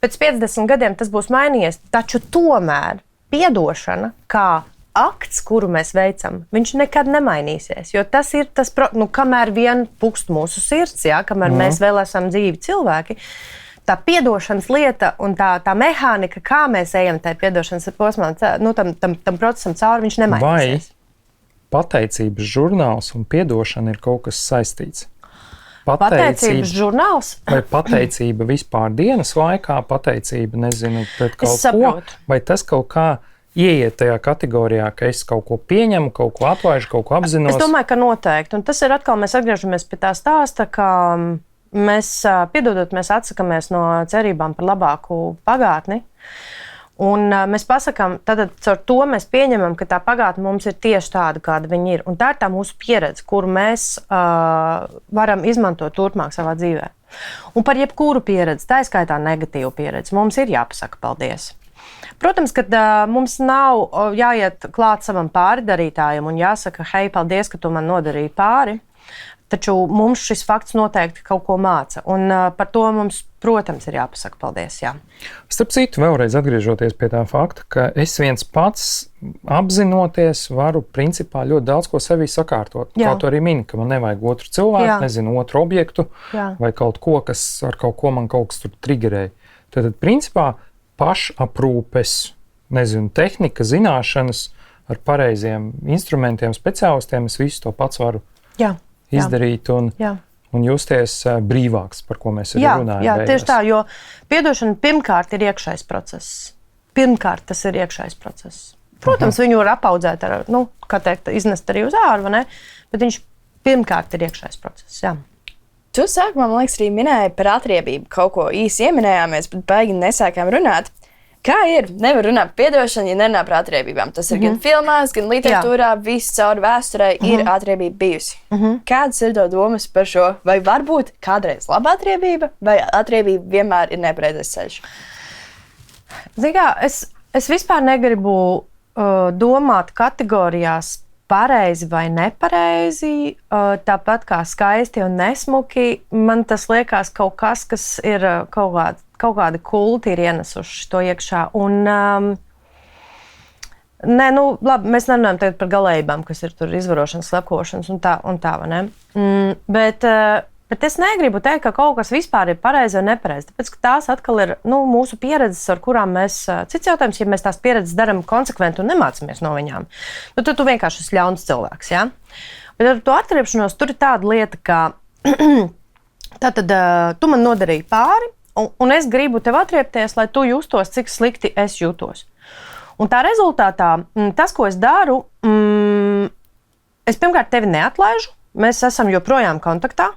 pēc 50 gadiem tas būs mainījies. Taču tomēr piedošana, kā akts, kuru mēs veicam, viņš nekad nemainīsies. Jo tas ir tas, kamēr vien pukst mūsu sirds, ja, kamēr mēs vēl esam dzīvi cilvēki. Tā piedošanas lieta un tā mehānika, kā mēs ejam tajā piedošanas posmā, tam procesam cauri, viņš nemainīsies. Vai pateicības žurnāls un piedošana ir kaut kas saistīts? Pateicības žurnāls? Vai pateicība vispār dienas laikā, pateicība, nezinu, pret kaut ko? Vai tas kaut kā ieiet tajā kategorijā, ka es kaut ko pieņemu, kaut ko atlaižu, kaut ko apzinos? Es domāju, ka noteikti. Un tas ir atkal, mēs atgriežamies pie tā stāsta, ka mēs, piedodot, mēs atsakamies no cerībām par labāku pagātni. Un mēs pasakām, tad caur to mēs pieņemam, ka tā pagātne mums ir tieši tāda, kāda viņa ir. Un tā ir tā mūsu pieredze, kuru mēs varam izmantot turpmāk savā dzīvē. Un par jebkuru pieredzi, tā skaitā negatīvu pieredzi, mums ir jāpasaka paldies. Protams, ka mums nav jāiet klāt savam pāridarītājam un jāsaka, hei, paldies, ka tu man nodarīji pāri. Taču mums šis fakts noteikti kaut ko māca. Un par to mums, protams, ir jāpasaka paldies. Jā. Starp citu, vēlreiz atgriežoties pie tā fakta, ka es viens pats apzinoties varu principā ļoti daudz ko sevī sakārtot. Jā. Kaut arī mini, ka man nevajag otru cilvēku, Jā. nezinu, otru objektu vai kaut ko, kas ar kaut ko man kaut kas tur triggerēja. Tad principā pašaprūpes, nezinu, tehnika, zināšanas ar pareiziem instrumentiem, speciālistiem, es visu to pats varu izdarīt un justies brīvāks, par ko mēs arī runājam. Jā, tieši tā, jo piedošana pirmkārt ir iekšējs process. Pirmkārt tas ir iekšējs process. Protams, viņu var apaudzēt ar, kā teikt, iznest arī uz āru, vai ne? Bet viņš pirmkārt ir iekšējs process, jā. Tu sākumā, man liekas, arī minēji par atriebību. Kaut ko īsi ieminējāmies, bet baigi nesākām runāt. Kā ir? Nevar runāt par piedošanu, ja nerunā par atriebībām. Tas ir gan filmās, gan literatūrā, viss caur vēsturē ir atriebība bijusi. Kādas ir tev domas par šo? Vai varbūt kādreiz laba atriebība, vai atriebība vienmēr ir nepareizais ceļš? Zini kā, es vispār negribu domāt kategorijās pareizi vai nepareizi, tāpat kā skaisti un nesmuki. Man tas liekas kaut kas, kas ir kaut kādi kulti ir ienesuši to iekšā. Un, labi, mēs nerunājam tagad par galējībām, kas ir tur izvarošanas, slepkošanas un tā, vai ne? Bet es negribu teikt, ka kaut kas vispār ir pareizi vai nepareizi, tāpēc, ka tās atkal ir mūsu pieredzes, ar kurām mēs, cits jautājums, ja mēs tās pieredzes daram konsekventi un nemācamies no viņām, tad tu vienkārši esi ļauns cilvēks, ja? Bet ar to atriepšanos tur ir tāda lieta, ka tātad tu man nodarīji pāri, un es gribu tev atriepties, lai tu justos, cik slikti es jūtos. Un tā rezultātā, tas, ko es daru, es pirmkārt tevi neatlaižu, mēs esam joprojām kontaktā,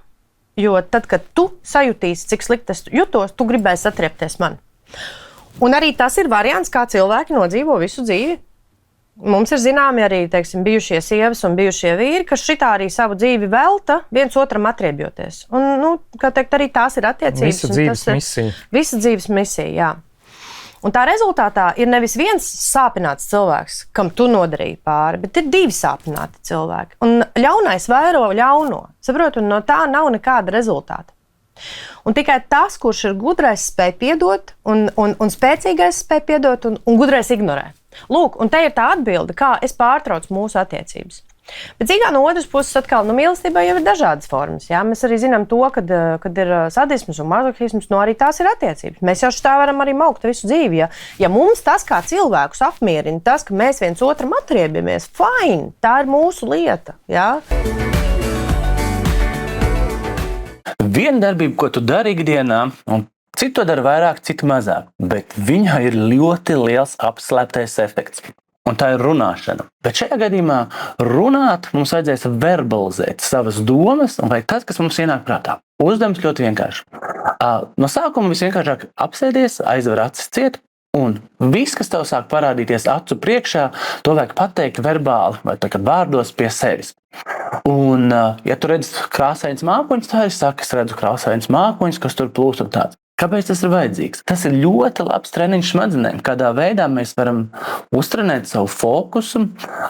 jo tad, kad tu sajutīsi, cik slikti es jutos, tu gribēsi atriepties man. Un arī tas ir variants, kā cilvēki nodzīvo visu dzīvi. Mums ir zināmi arī, teiksim, bijušie sievas un bijušie vīri, kas šitā arī savu dzīvi velta viens otram atriebjoties. Un, kā teikt, arī tās ir attiecības. Visa dzīves misija. Visa dzīves misija, jā. Un tā rezultātā ir nevis viens sāpināts cilvēks, kam tu nodarīji pāri, bet ir divi sāpināti cilvēki. Un ļaunais vairo ļauno, saprot, un no tā nav nekāda rezultāta. Un tikai tas, kurš ir gudrais, spēj piedot, un spēcīgais spēj piedot, un gudrais ignorē. Lūk, un te ir tā atbilde, kā es pārtraucu mūsu attiecības. Bet cīkā no otras puses atkal, mīlestībai jau ir dažādas formas. Jā? Mēs arī zinām to, kad ir sadisms un mazohisms, arī tās ir attiecības. Mēs jau tā varam arī maukt visu dzīvi. Ja mums tas kā cilvēkus apmierina, tas, ka mēs viens otram atriebjamies, fine, tā ir mūsu lieta. Jā? Viena darbība, ko tu dari ikdienā, un citu to dara vairāk, citu mazāk, bet viņai ir ļoti liels apslēptais efekts. Un tā ir runāšana. Bet šajā gadījumā runāt mums vajadzēs verbalizēt savas domas vai tas, kas mums ienāk prātā. Uzdevums ļoti vienkārši. No sākuma visvienkāršāk apsēdies, aizver acis ciet Un viss, kas tev sāk parādīties acu priekšā, to vajag pateikt verbāli vai vārdos pie sevis. Un, ja tu redz krāsains mākoņus, tā es saku, es redzu krāsains mākoņus, kas tur plūst un tāds. Kāpēc tas ir vajadzīgs? Tas ir ļoti labs treniņš smadzenēm. Kādā veidā mēs varam uztrenēt savu fokusu,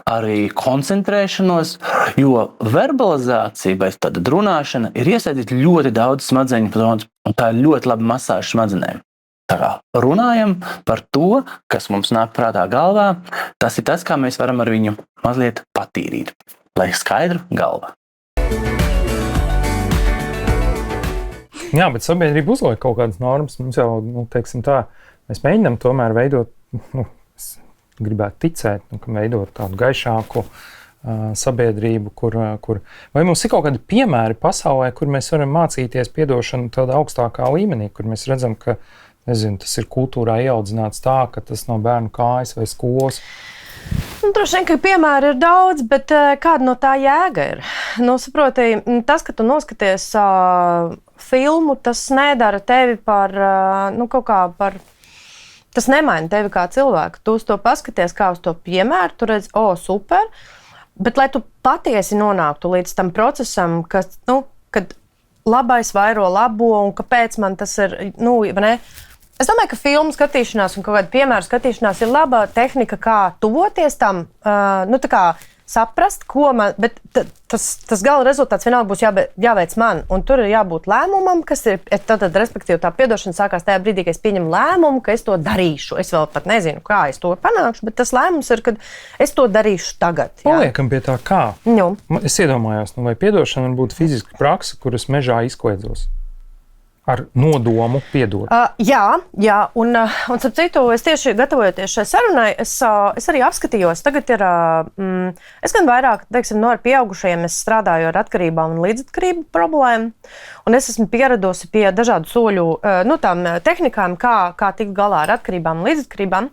arī koncentrēšanos, jo verbalizācija vai tāda runāšana ir iesaistīta ļoti daudz smadzeņu zonas, un tā ir ļoti laba masāža smadzenēm. Tā kā runājam par to, kas mums nāk prātā galvā, tas ir tas, kā mēs varam ar viņu mazliet patīrīt, lai skaidru galva. Jā, bet sabiedrība uzliek kaut kādas normas. Mums jau, teiksim tā, mēs mēģinām tomēr veidot, es gribētu ticēt, ka veidot tādu gaišāku sabiedrību, kur vai mums ir kaut kādi piemēri pasaulē, kur mēs varam mācīties piedošanu tādā augstākā līmenī, kur mēs redzam, ka, nezinu, tas ir kultūrā ieaudzināts tā, ka tas nav bērnu kājas vai skolas. Droši vien, ka piemēri ir daudz, bet kāda no tā jēga ir? Saproti, tas, ka tu noskaties filmu, tas nedara tevi par, kaut kā par, tas nemaina tevi kā cilvēku. Tu uz to paskaties kā uz to piemēru, tu redz, super, bet lai tu patiesi nonāktu līdz tam procesam, kas, kad labais vairo labo un kāpēc man tas ir, vai ne? Es domāju, ka filmu skatīšanās un kaut kāda piemēra skatīšanās ir laba tehnika, kā tuvoties tam, tā kā saprast, ko man, bet tas gala rezultāts vienalga būs jāveic man, un tur ir jābūt lēmumam, kas ir, tad respektīvi tā piedošana sākās tajā brīdī, kad es pieņemu lēmumu, ka es to darīšu. Es vēl pat nezinu, kā es to panākšu, bet tas lēmums ir, kad es to darīšu tagad. Jā. Paliekam pie tā kā. Nu. Es iedomājos, vai piedošana būtu fiziska praksa, kuras mežā izkliedzos. Ar nodomu piedot. Jā, un starp citu, es tieši gatavojoties šai sarunai, es arī apskatījos. Tagad ir, es gan vairāk, ar pieaugušajiem es strādāju ar atkarībām un līdzatkarību problēmu, un es esmu pieradusi pie dažādu soļu, tām tehnikām, kā tikt galā ar atkarībām un līdzatkarībām.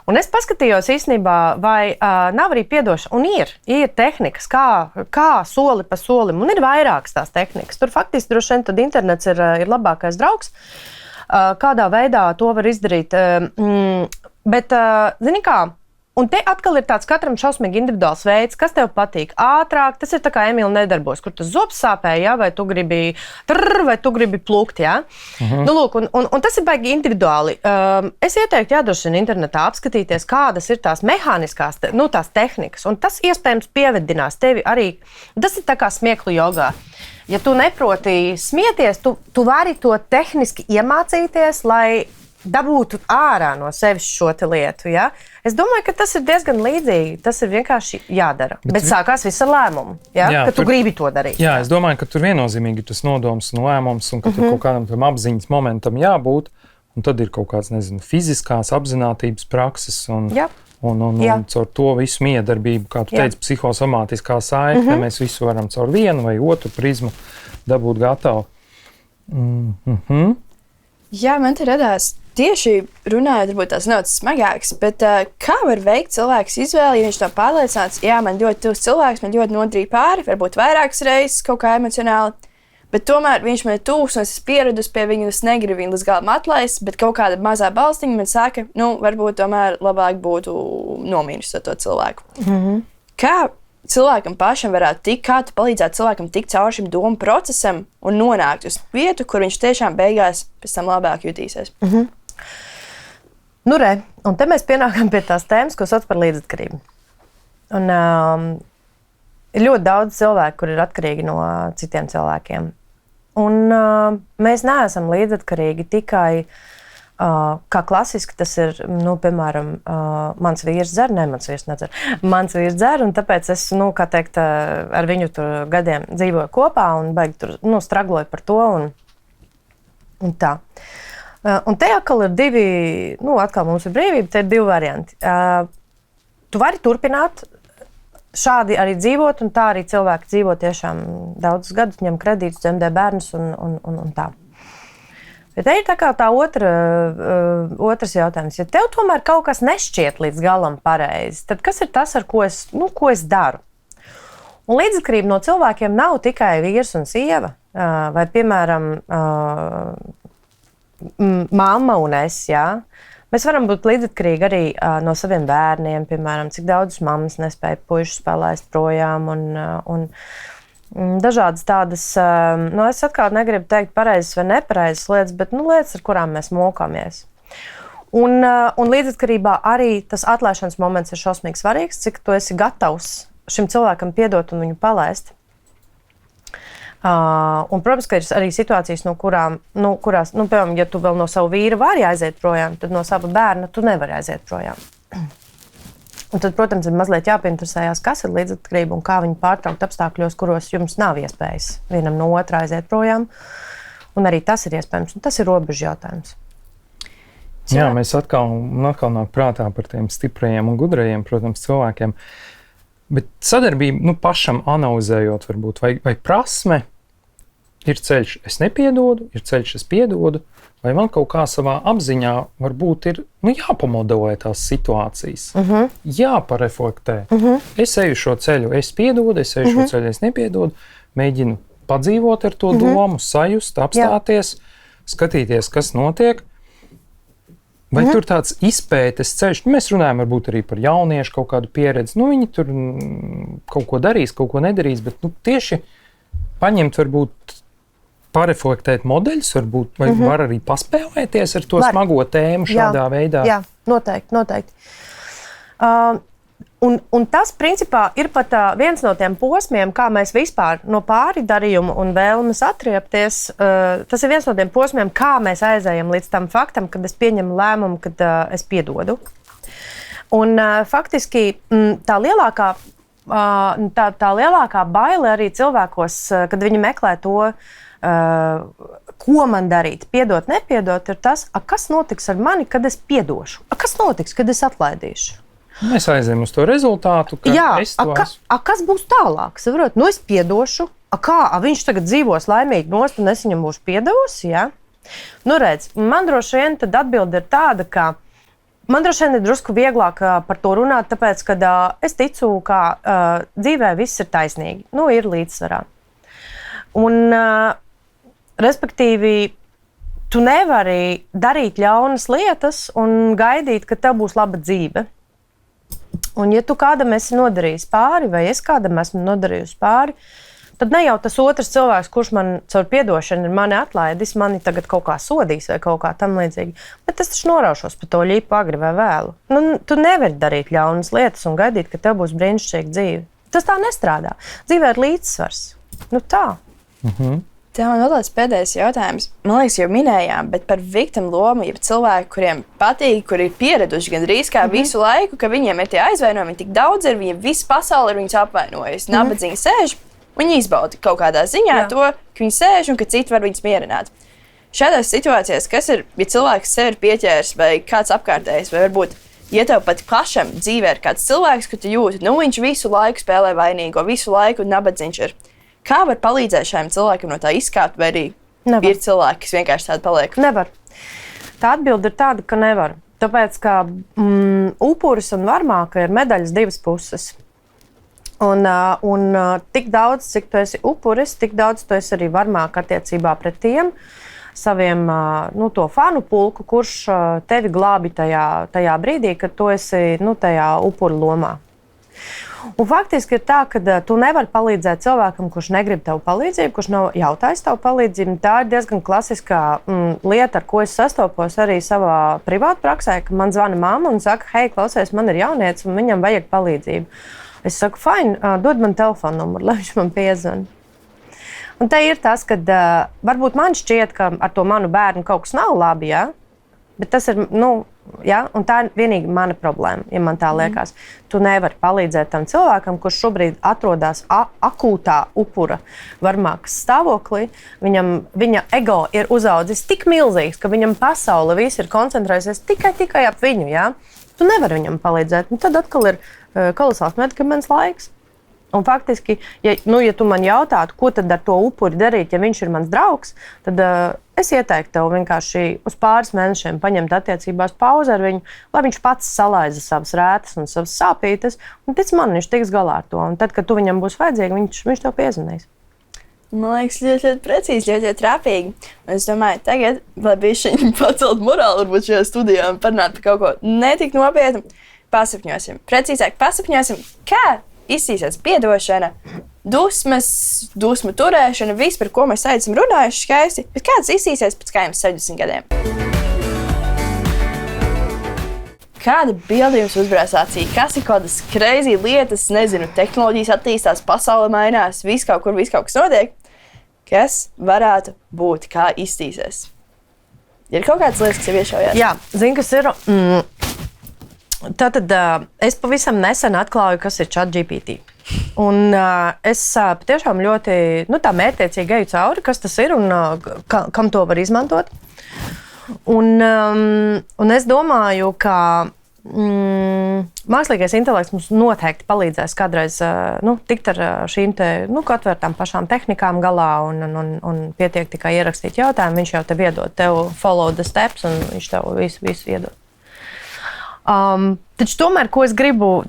Un es paskatījos īstenībā, vai nav arī piedošana, un ir tehnikas, kā soli pa solim, un ir vairākas tās tehnikas. Tur faktiski droši vien tad internets ir labākais draugs, kādā veidā to var izdarīt. Bet, zini kā, un te atkal ir tāds katram šausmīgi individuāls veids, kas tev patīk ātrāk. Tas ir tā kā Emīla nedarbojas, kur tas zobs sāpēja, vai tu gribi plūkt, jā. Lūk, un tas ir baigi individuāli. Es ieteiktu, droši vien internetā apskatīties, kādas ir tās mehāniskās, tās tehnikas, un tas iespējams pievedinās tevi arī. Tas ir tā kā smieklu jogā. Ja tu neproti smieties, tu vari to tehniski iemācīties, lai dabūtu ārā no sevis šo lietu. Ja? Es domāju, ka tas ir diezgan līdzīgi. Tas ir vienkārši jādara. Bet sākās viss ar lēmumu, ja? Ka tu gribi to darīt. Jā, es domāju, ka tur viennozīmīgi ir tas nodoms un lēmums, un ka tur kaut kādam tam apziņas momentam jābūt. Un tad ir kaut kāds, fiziskās apzinātības prakses un caur to visu miedarbību, kā tu teici, psihosomātiskā saikne, mēs visu varam caur vienu vai otru prizmu dabūt gatavu. Jā, man te radās tieši runājot, varbūt tās nav tas smagāks, bet kā var veikt cilvēks izvēli, ja viņš to pārliecināts, jā, man ļoti tuvs cilvēks, man ļoti nodarīja pāri, varbūt vairākas reizes kaut kā emocionāli, bet tomēr viņš man ir tuvs, un es esmu pieradusi pie viņu, es negribu viņu līdz galam atlaist, bet kaut kāda mazā balstiņa man saka, varbūt tomēr labāk būtu nomīnus ar to cilvēku. Kā cilvēkam pašam varētu tikt, kā tu palīdzētu cilvēkam tikt cauri šim domu procesam un nonākt uz vietu, kur viņš tiešām beigās pēc tam labāk jutīsies? Un te mēs pienākam pie tās tēmas, ko sauc par līdzatkarību. Un ir ļoti daudz cilvēku, kur ir atkarīgi no citiem cilvēkiem. Un mēs neesam līdzatkarīgi tikai kā klasiski tas ir, piemēram, mans vīrs dzer, mans vīrs dzer, un tāpēc es, kā teikt, ar viņu tur gadiem dzīvoju kopā un baigi tur, stragloju par to un tā. Un te atkal ir divi, atkal mums ir brīvība, te ir divi varianti. Tu vari turpināt šādi arī dzīvot, un tā arī cilvēki dzīvo tiešām daudzus gadus, ņem kredītus, dzemdē bērnus un tā. Bet te ir tā kā tā otrs jautājums. Ja tev tomēr kaut kas nešķiet līdz galam pareizi, tad kas ir tas, ar ko es daru? Un līdzatkarība no cilvēkiem nav tikai vīrs un sieva, vai, piemēram, mamma un es, jā. Mēs varam būt līdzatkarīgi arī no saviem bērniem, piemēram, cik daudz mammas nespēja puišus palaist projām. Un dažādas tādas, es atkal negribu teikt pareizas vai nepareizas lietas, bet lietas, ar kurām mēs mokāmies. Un līdzatkarībā arī tas atlaišanas moments ir šausmīgi svarīgs, cik tu esi gatavs šim cilvēkam piedot un viņu palaist. Un, protams, ka ir arī situācijas, kurās, piemēram, ja tu vēl no sava vīra vari aiziet projām, tad no sava bērna tu nevari aiziet projām. Un tad, protams, ir mazliet jāpieinteresējās, kas ir līdzatkarība un kā viņu pārtraukt apstākļos, kuros jums nav iespējas vienam no otra aiziet projām. Un arī tas ir iespējams, un tas ir robežu jautājums. Jā, mēs atkal nāk prātā par tiem stiprajiem un gudrajiem, protams, cilvēkiem. Bet sadarbība, pašam analizējot, varbūt, vai prasme ir ceļš, es nepiedodu, ir ceļš, es piedodu, vai man kaut kā savā apziņā varbūt ir jāpamodelē tās situācijas, jāpareflektē. Es eju šo ceļu, es piedodu, es eju šo ceļu, es nepiedodu, mēģinu padzīvot ar to domu, sajust, apstāties, skatīties, kas notiek. Vai tur tāds izpētes ceļš, mēs runājam varbūt arī par jauniešu kaut kādu pieredzi, viņi tur kaut ko darīs, kaut ko nedarīs, bet tieši paņemt varbūt pareflektēt modeļus, varbūt, vai var arī paspēlēties ar to smago tēmu šādā veidā? Jā, noteikti. Un tas, principā, ir pat viens no tiem posmiem, kā mēs vispār no pāri darījumu un vēlmes atriepties. Tas ir viens no tiem posmiem, kā mēs aizējam līdz tam faktam, kad es pieņemu lēmumu, kad es piedodu. Un faktiski tā lielākā baile arī cilvēkos, kad viņi meklē to, ko man darīt, piedot, nepiedot, ir tas, kas notiks ar mani, kad es piedošu? Kas notiks, kad es atlaidīšu? Mēs aizējam uz to rezultātu, ka es to esmu. Kas būs tālāk? Es piedošu. Viņš tagad dzīvos laimīgi nost, un es viņam būšu piedevusi, ja? Redz, man droši vien tad atbilde ir tāda, ka man droši vien ir drusku vieglāk par to runāt, tāpēc, ka es ticu, ka dzīvē viss ir taisnīgi, ir līdzsvarā. Un, respektīvi, tu nevari darīt ļaunas lietas un gaidīt, ka tev būs laba dzīve. Un, ja tu kādam esi nodarījis pāri, vai es kādam esmu nodarījusi pāri, tad ne jau tas otrs cilvēks, kurš man caur piedošanu ir mani atlaidis, mani tagad kaut kā sodīs vai kaut kā tam līdzīgi. Bet es taču noraušos par to ļipu agri vai vēlu. Tu nevari darīt ļaunas lietas un gaidīt, ka tev būs brīnišķīga dzīve. Tas tā nestrādā. Dzīvē ir līdzsvars. Tā. Tev man vēl tāds pēdējais jautājums. Man liekas, jau minējām, bet par victim lomu, ja cilvēki, kuriem patīk, kuri ir pieraduši gandrīz kā visu laiku, ka viņiem ir tie aizvainojumi tik daudz, ir viņi visu pasauli ir viņus apvainojusi. Nabadzīgi sēž, viņi izbauda kaut kādā ziņā to, ka viņi sēž un ka citi var viņus mierināt. Šādās situācijās, kas ir, ja cilvēks sevi ir pieķēris vai kāds apkārtējs, vai varbūt, ja tev pat pašam dzīvē ir kāds cilvēks, ka tu jūti, viņš visu laiku spēlē vainīgo, visu laiku nabadzīgs ir. Kā var palīdzēt šiem cilvēkiem no tā izkāpt, vai arī ir cilvēki, kas vienkārši tādi paliek? Nevar. Tā atbilde ir tāda, ka nevar. Tāpēc, ka upuris un varmāka ir medaļas divas puses. Un tik daudz, cik tu esi upuris, tik daudz tu esi arī varmāka attiecībā pret tiem saviem to fanu pulku, kurš tevi glābi tajā brīdī, kad tu esi tajā upura lomā. Un faktiski ir tā, ka tu nevari palīdzēt cilvēkam, kurš negrib tavu palīdzību, kurš nav jautājis tavu palīdzību. Tā ir diezgan klasiskā lieta, ar ko es sastopos arī savā privātu praksē, ka man zvana mamma un saka, hei, klausies, man ir jaunietis un viņam vajag palīdzību. Es saku, fine, dod man telefonu numuru, lai viņš man piezvana. Un te ir tas, ka varbūt man šķiet, ka ar to manu bērnu kaut kas nav labi, ja? Bet tas ir, un tā ir vienīgi mana problēma, ja man tā liekas. Tu nevari palīdzēt tam cilvēkam, kurš šobrīd atrodas akūtā upura varmākas stāvoklī. Viņa ego ir uzaudzis tik milzīgs, ka viņam pasaule viss ir koncentrējusies tikai ap viņu. Ja? Tu nevari viņam palīdzēt. Un tad atkal ir kolosāls medikaments laiks. Un faktiski, ja tu man jautātu, ko tad ar to upuri darīt, ja viņš ir mans draugs, tad es ieteiktu tev vienkārši uz pāris mēnešiem paņemt attiecībās pauzi ar viņu, lai viņš pats salaiza savas rētas un savas sāpītes, un tic man, viņš tiks galā ar to. Un tad, kad tu viņam būs vajadzīgi, viņš tev piezvanīs. Man liekas, ļoti precīzi, ļoti trāpīgi. Un es domāju, tagad, lai bišķiņi pacelt morāli, varbūt šajā studijā un parunāt par kaut ko netik nopietnu, pasapņosim. Precīzāk pasapņosim, kā izsīsies piedošana, dusmas, dusmu turēšana, viss, par ko mēs esam runājuši skaisti, bet kāds izsīsies pēc kādiem 70 gadiem. Kāda bilde jums uzbrāz acī? Kas ir kaut kādas crazy lietas, nezinu, tehnoloģijas attīstās, pasaule mainās, viss kaut kas notiek? Kas varētu būt, kā iztīsies? Ir kaut kādas lietas, kas jau iešaujās? Jā, zinu, kas ir. Tātad es pavisam nesen atklāju, kas ir ChatGPT. Un es patiešām ļoti tā mērķtiecīgi eju cauri, kas tas ir un kam to var izmantot. Un es domāju, ka mākslīgais intelekts mums noteikti palīdzēs kādreiz tikt ar šīm atvērtām pašām tehnikām galā un pietiek tikai ierakstīt jautājumu. Viņš jau tev iedod, tev follow the steps, un viņš tev visu iedod. Taču tomēr, ko es gribu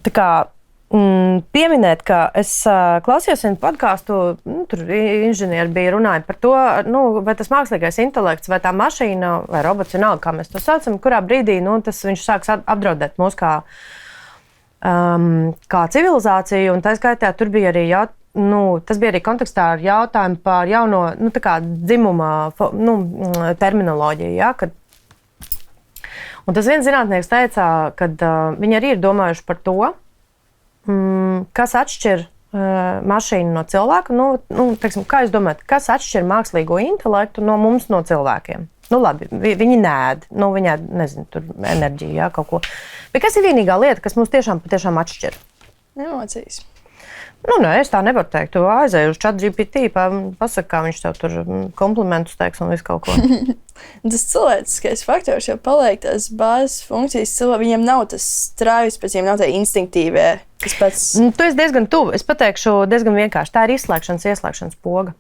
pieminēt, ka es klausījos vienu podcastu, tur inženieri bija runāja par to, vai tas mākslīgais intelekts, vai tā mašīna, vai robots, vienalga, kā mēs to saucam, kurā brīdī viņš sāks apdraudēt mūs kā civilizāciju, un tā skaitā tur bija arī tas bija arī kontekstā ar jautājumu par jauno dzimuma terminoloģiju, ja, kad un tas viens zinātnieks teica, ka viņi arī ir domājuši par to, kas atšķir mašīnu no cilvēka. Teiksim, kā jūs domājat, kas atšķir mākslīgo intelektu no mums, no cilvēkiem? Labi, viņi nēd, viņi ēd, nezinu, tur enerģiju, jā, kaut ko. Bet kas ir vienīgā lieta, kas mūs patiešām atšķir? Emocijas. Nē, es tā nevaru teikt. Tu aizēji uz ChatGPT, pasaka, kā viņš tev tur komplimentus teiks un visu kaut ko. Tas cilvēciskais faktors jau paliek tās bāzes funkcijas. Viņiem nav tas strāvis, pēc viņiem nav tā instinktīvie. Tu esi diezgan tuvu. Es pateikšu diezgan vienkārši. Tā ir ieslēgšanas poga.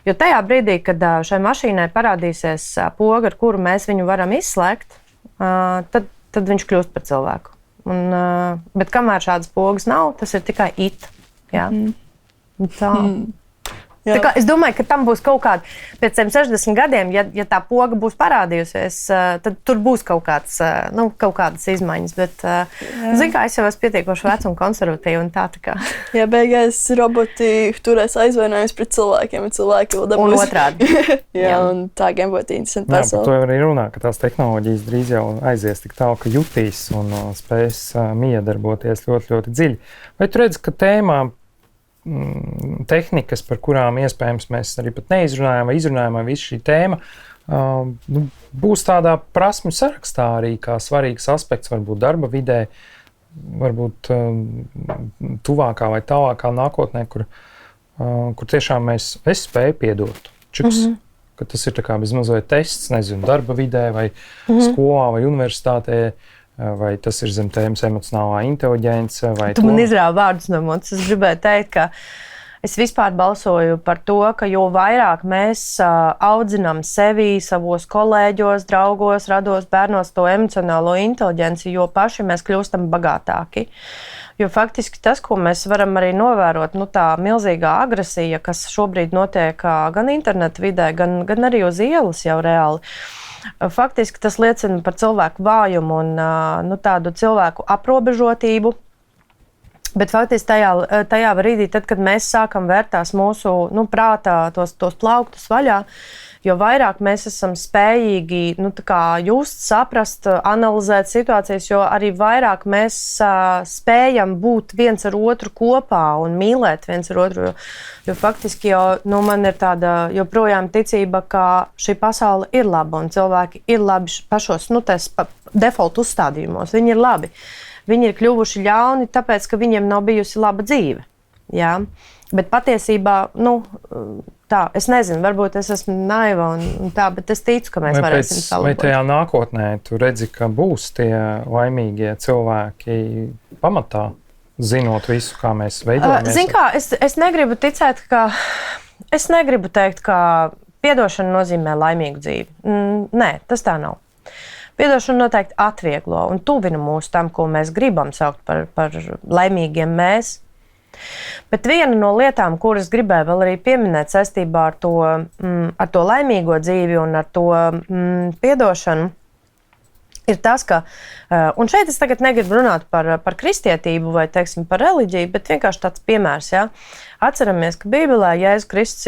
Jo tajā brīdī, kad šai mašīnai parādīsies poga, ar kuru mēs viņu varam izslēgt, tad viņš kļūst par cilvēku. Bet kamēr šādas pogas nav, tas ir tikai ja? Tā. Tā kā, es domāju, ka tam būs kaut kāda, pēc 60 gadiem, ja tā poga būs parādījusies, tad tur būs kaut kādas izmaiņas. Bet, zinu, kā es jau esmu pietiekoši veca un konservatīva un tā kā. Jā, beigās roboti turēs aizvainojumus pret cilvēkiem, un cilvēki vēl dabūs. Un otrādi. Jā, un tā gan būtu interesanti pasauli. Jā, par to arī runā, ka tās tehnoloģijas drīz jau aizies tik tālu, ka jutīs un spēs miedarboties ļoti, ļoti dziļi. Vai tu redzi, ka tēmā tehnikas, par kurām iespējams mēs arī pat neizrunājam vai izrunājam, vai visa šī tēma būs tādā prasmju sarakstā arī kā svarīgs aspekts, varbūt darba vidē, varbūt tuvākā vai tālākā nākotnē, kur tiešām es spēju piedot. Čiks, ka tas ir tā kā bezmazliet tests, nezinu, darba vidē vai skolā vai universitātē, vai tas ir zem tēmas emocionālā inteliģence. Tu man izrāvi vārdus no mutes. Es gribēju teikt, ka es vispār balsoju par to, ka jo vairāk mēs audzinām sevi, savos kolēģos, draugos, rados, bērnos to emocionālo inteliģenci, jo paši mēs kļūstam bagātāki. Jo faktiski tas, ko mēs varam arī novērot, tā milzīgā agresija, kas šobrīd notiek gan internetu vidē, gan arī uz ielas jau reāli, faktiski tas liecina par cilvēku vājumu un tādu cilvēku aprobežotību. Bet faktiski tajā brīdī, tad, kad mēs sākam vērt tās mūsu prātā tos plauktus vaļā, jo vairāk mēs esam spējīgi just, saprast, analizēt situācijas, jo arī vairāk mēs spējam būt viens ar otru kopā un mīlēt viens ar otru. Jo faktiski man ir tāda joprojām ticība, ka šī pasaule ir laba un cilvēki ir labi pašos default uzstādījumos. Viņi ir labi. Viņi ir kļuvuši ļauni, tāpēc, ka viņiem nav bijusi laba dzīve. Jā? Bet patiesībā, es nezinu, varbūt es esmu naiva un tā, bet es ticu, ka mēs varēsim salabot. Vai tajā nākotnē tu redzi, ka būs tie laimīgie cilvēki pamatā, zinot visu, kā mēs veidojamies? Zini kā, es negribu ticēt, es negribu teikt, ka piedošana nozīmē laimīgu dzīvi. Nē, tas tā nav. Piedošana noteikti atvieglo un tuvina mūs tam, ko mēs gribam saukt par laimīgiem mēs. Bet viena no lietām, kuras gribēju vēl arī pieminēt saistībā ar to laimīgo dzīvi un ar to piedošanu, ir tas, ka, un šeit es tagad negribu runāt par kristietību vai, teiksim, par reliģiju, bet vienkārši tāds piemērs, ja? Atceramies, ka Bībelē Jēzus Kristus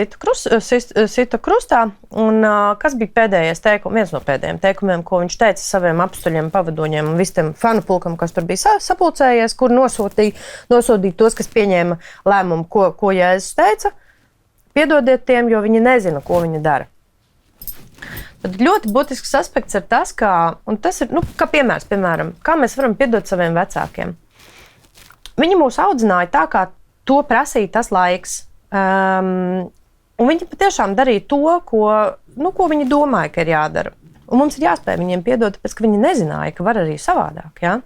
sita krustā, un kas bija pēdējais teikums, viens no pēdējiem teikumiem, ko viņš teica saviem apstuļiem, pavadoņiem un visam fanu pulkam, kas tur bija sapulcējies, kur nosodīja tos, kas pieņēma lēmumu, ko Jēzus teica, piedodiet tiem, jo viņi nezina, ko viņi dara. Tad ļoti būtisks aspekts ir tas, un tas ir, kā piemērs, kā mēs varam piedot saviem vecākiem. Viņi mūs audzināja tā, kā to prasīja tas laiks. Un viņi patiešām darīja to, ko viņi domāja, ka ir jādara. Un mums ir jāspēj viņiem piedot, tāpēc, ka viņi nezināja, ka var arī savādāk. Ja?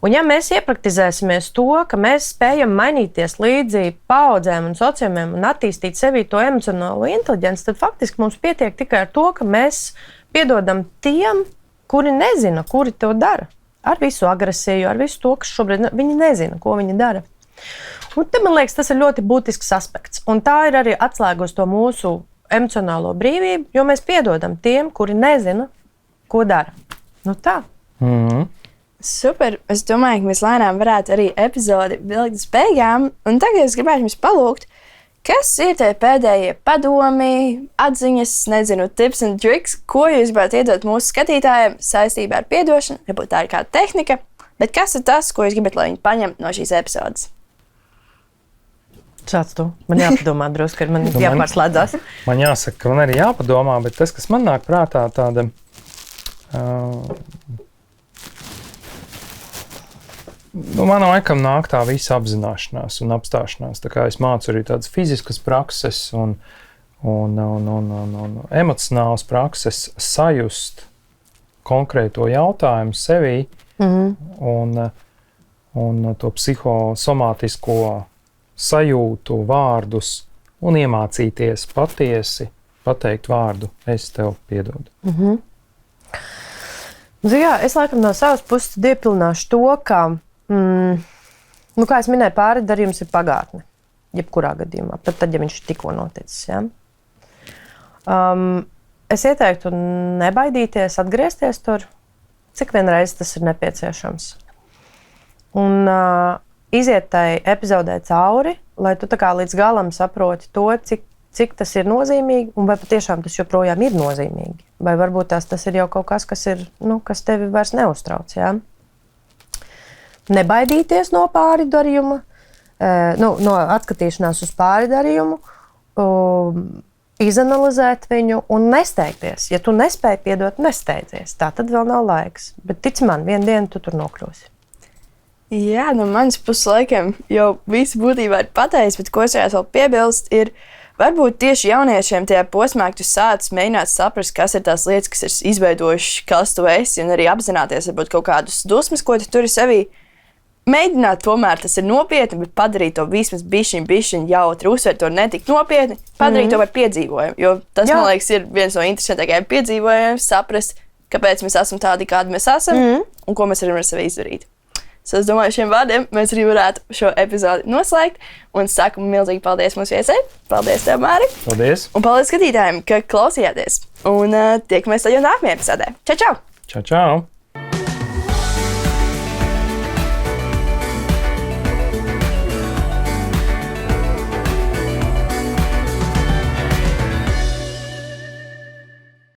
Un ja mēs iepraktizēsimies to, ka mēs spējam mainīties līdzi paaudzēm un sociumiem un attīstīt sevī to emocionālo inteliģenci, tad faktiski mums pietiek tikai ar to, ka mēs piedodam tiem, kuri nezina, kuri to dara. Ar visu agresiju, ar visu to, kas šobrīd viņi nezina, ko viņi dara. Un te, man liekas, tas ir ļoti būtisks aspekts. Un tā ir arī atslēga uz to mūsu emocionālo brīvību, jo mēs piedodam tiem, kuri nezina, ko dara. Nu tā. Super. Es domāju, ka mēs lēnām varētu arī epizodi vilkt uz beigām. Un tagad es gribētu jums palūgt, kas ir tie pēdējie padomi, atziņas, tips un triks, ko jūs gribētu iedot mūsu skatītājiem saistībā ar piedošanu. Varbūt tā ir kāda tehnika, bet kas ir tas, ko jūs gribat, lai viņi paņemtu no šīs epizodes? Šāds tu. Man jāpadomā drusku, man jāpārslēdzās. Man jāsaka, ka man arī jāpadomā, bet tas, kas man nāk prātā, tāda man laikam nāk tā visa apzināšanās un apstāšanās. Tā kā es mācu arī tādas fiziskas prakses un emocionālas prakses sajust konkrēto jautājumu sevī un to psihosomātisko sajūtu, vārdus un iemācīties patiesi pateikt vārdu, es tev piedodu. Jā, es laikam no savas puses iepilnāšu to, ka, kā es minēju, pārdarījums ir pagātne, jebkurā gadījumā, pat tad, ja viņš tikko noticis. Ja? Es ieteiktu nebaidīties, atgriezties tur, cik vienreiz tas ir nepieciešams. Un iziet tai epizodē cauri, lai tu tā kā līdz galam saproti to, cik tas ir nozīmīgi, un vai patiešām tas joprojām ir nozīmīgi. Vai varbūt tas ir jau kaut kas, kas kas tevi vairs neuztrauc. Ja? Nebaidīties no pārdarījuma, no atskatīšanās uz pārdarījumu, izanalizēt viņu un nesteigties. Ja tu nespēji piedot, nesteidzies. Tā tad vēl nav laiks. Bet tic man, vienu dienu tu tur nokļūsi. Jā, no manas puses laikam jau visu būtībā ir pateicis, bet ko es vēl piebilst, ir varbūt tieši jauniešiem tajā posmā, ka tu sāc mēģināt saprast, kas ir tās lietas, kas ir izveidojušas, kas tu esi, un arī apzināties varbūt kaut kādus dusmas, ko tu tur sevī. Mēģināt tomēr tas ir nopietni, bet padarīt to vismaz bišķiņ jautri, uzsvērt to netik nopietni, padarīt to par piedzīvojumu, jo tas, man liekas, ir viens no interesantākajiem piedzīvojumiem, saprast, kāpēc mēs esam tādi, kādi mēs esam, un ko mēs varam ar sevi izdarīt. Es domāju, šiem vārdiem mēs arī varētu šo epizodi noslēgt. Un saku milzīgi paldies mūsu viesai. Paldies tev, Māri. Paldies. Un paldies skatītājiem, ka klausījāties. Un tiekamies tad jau nākamajā epizodē. Čau, čau! Čau, čau!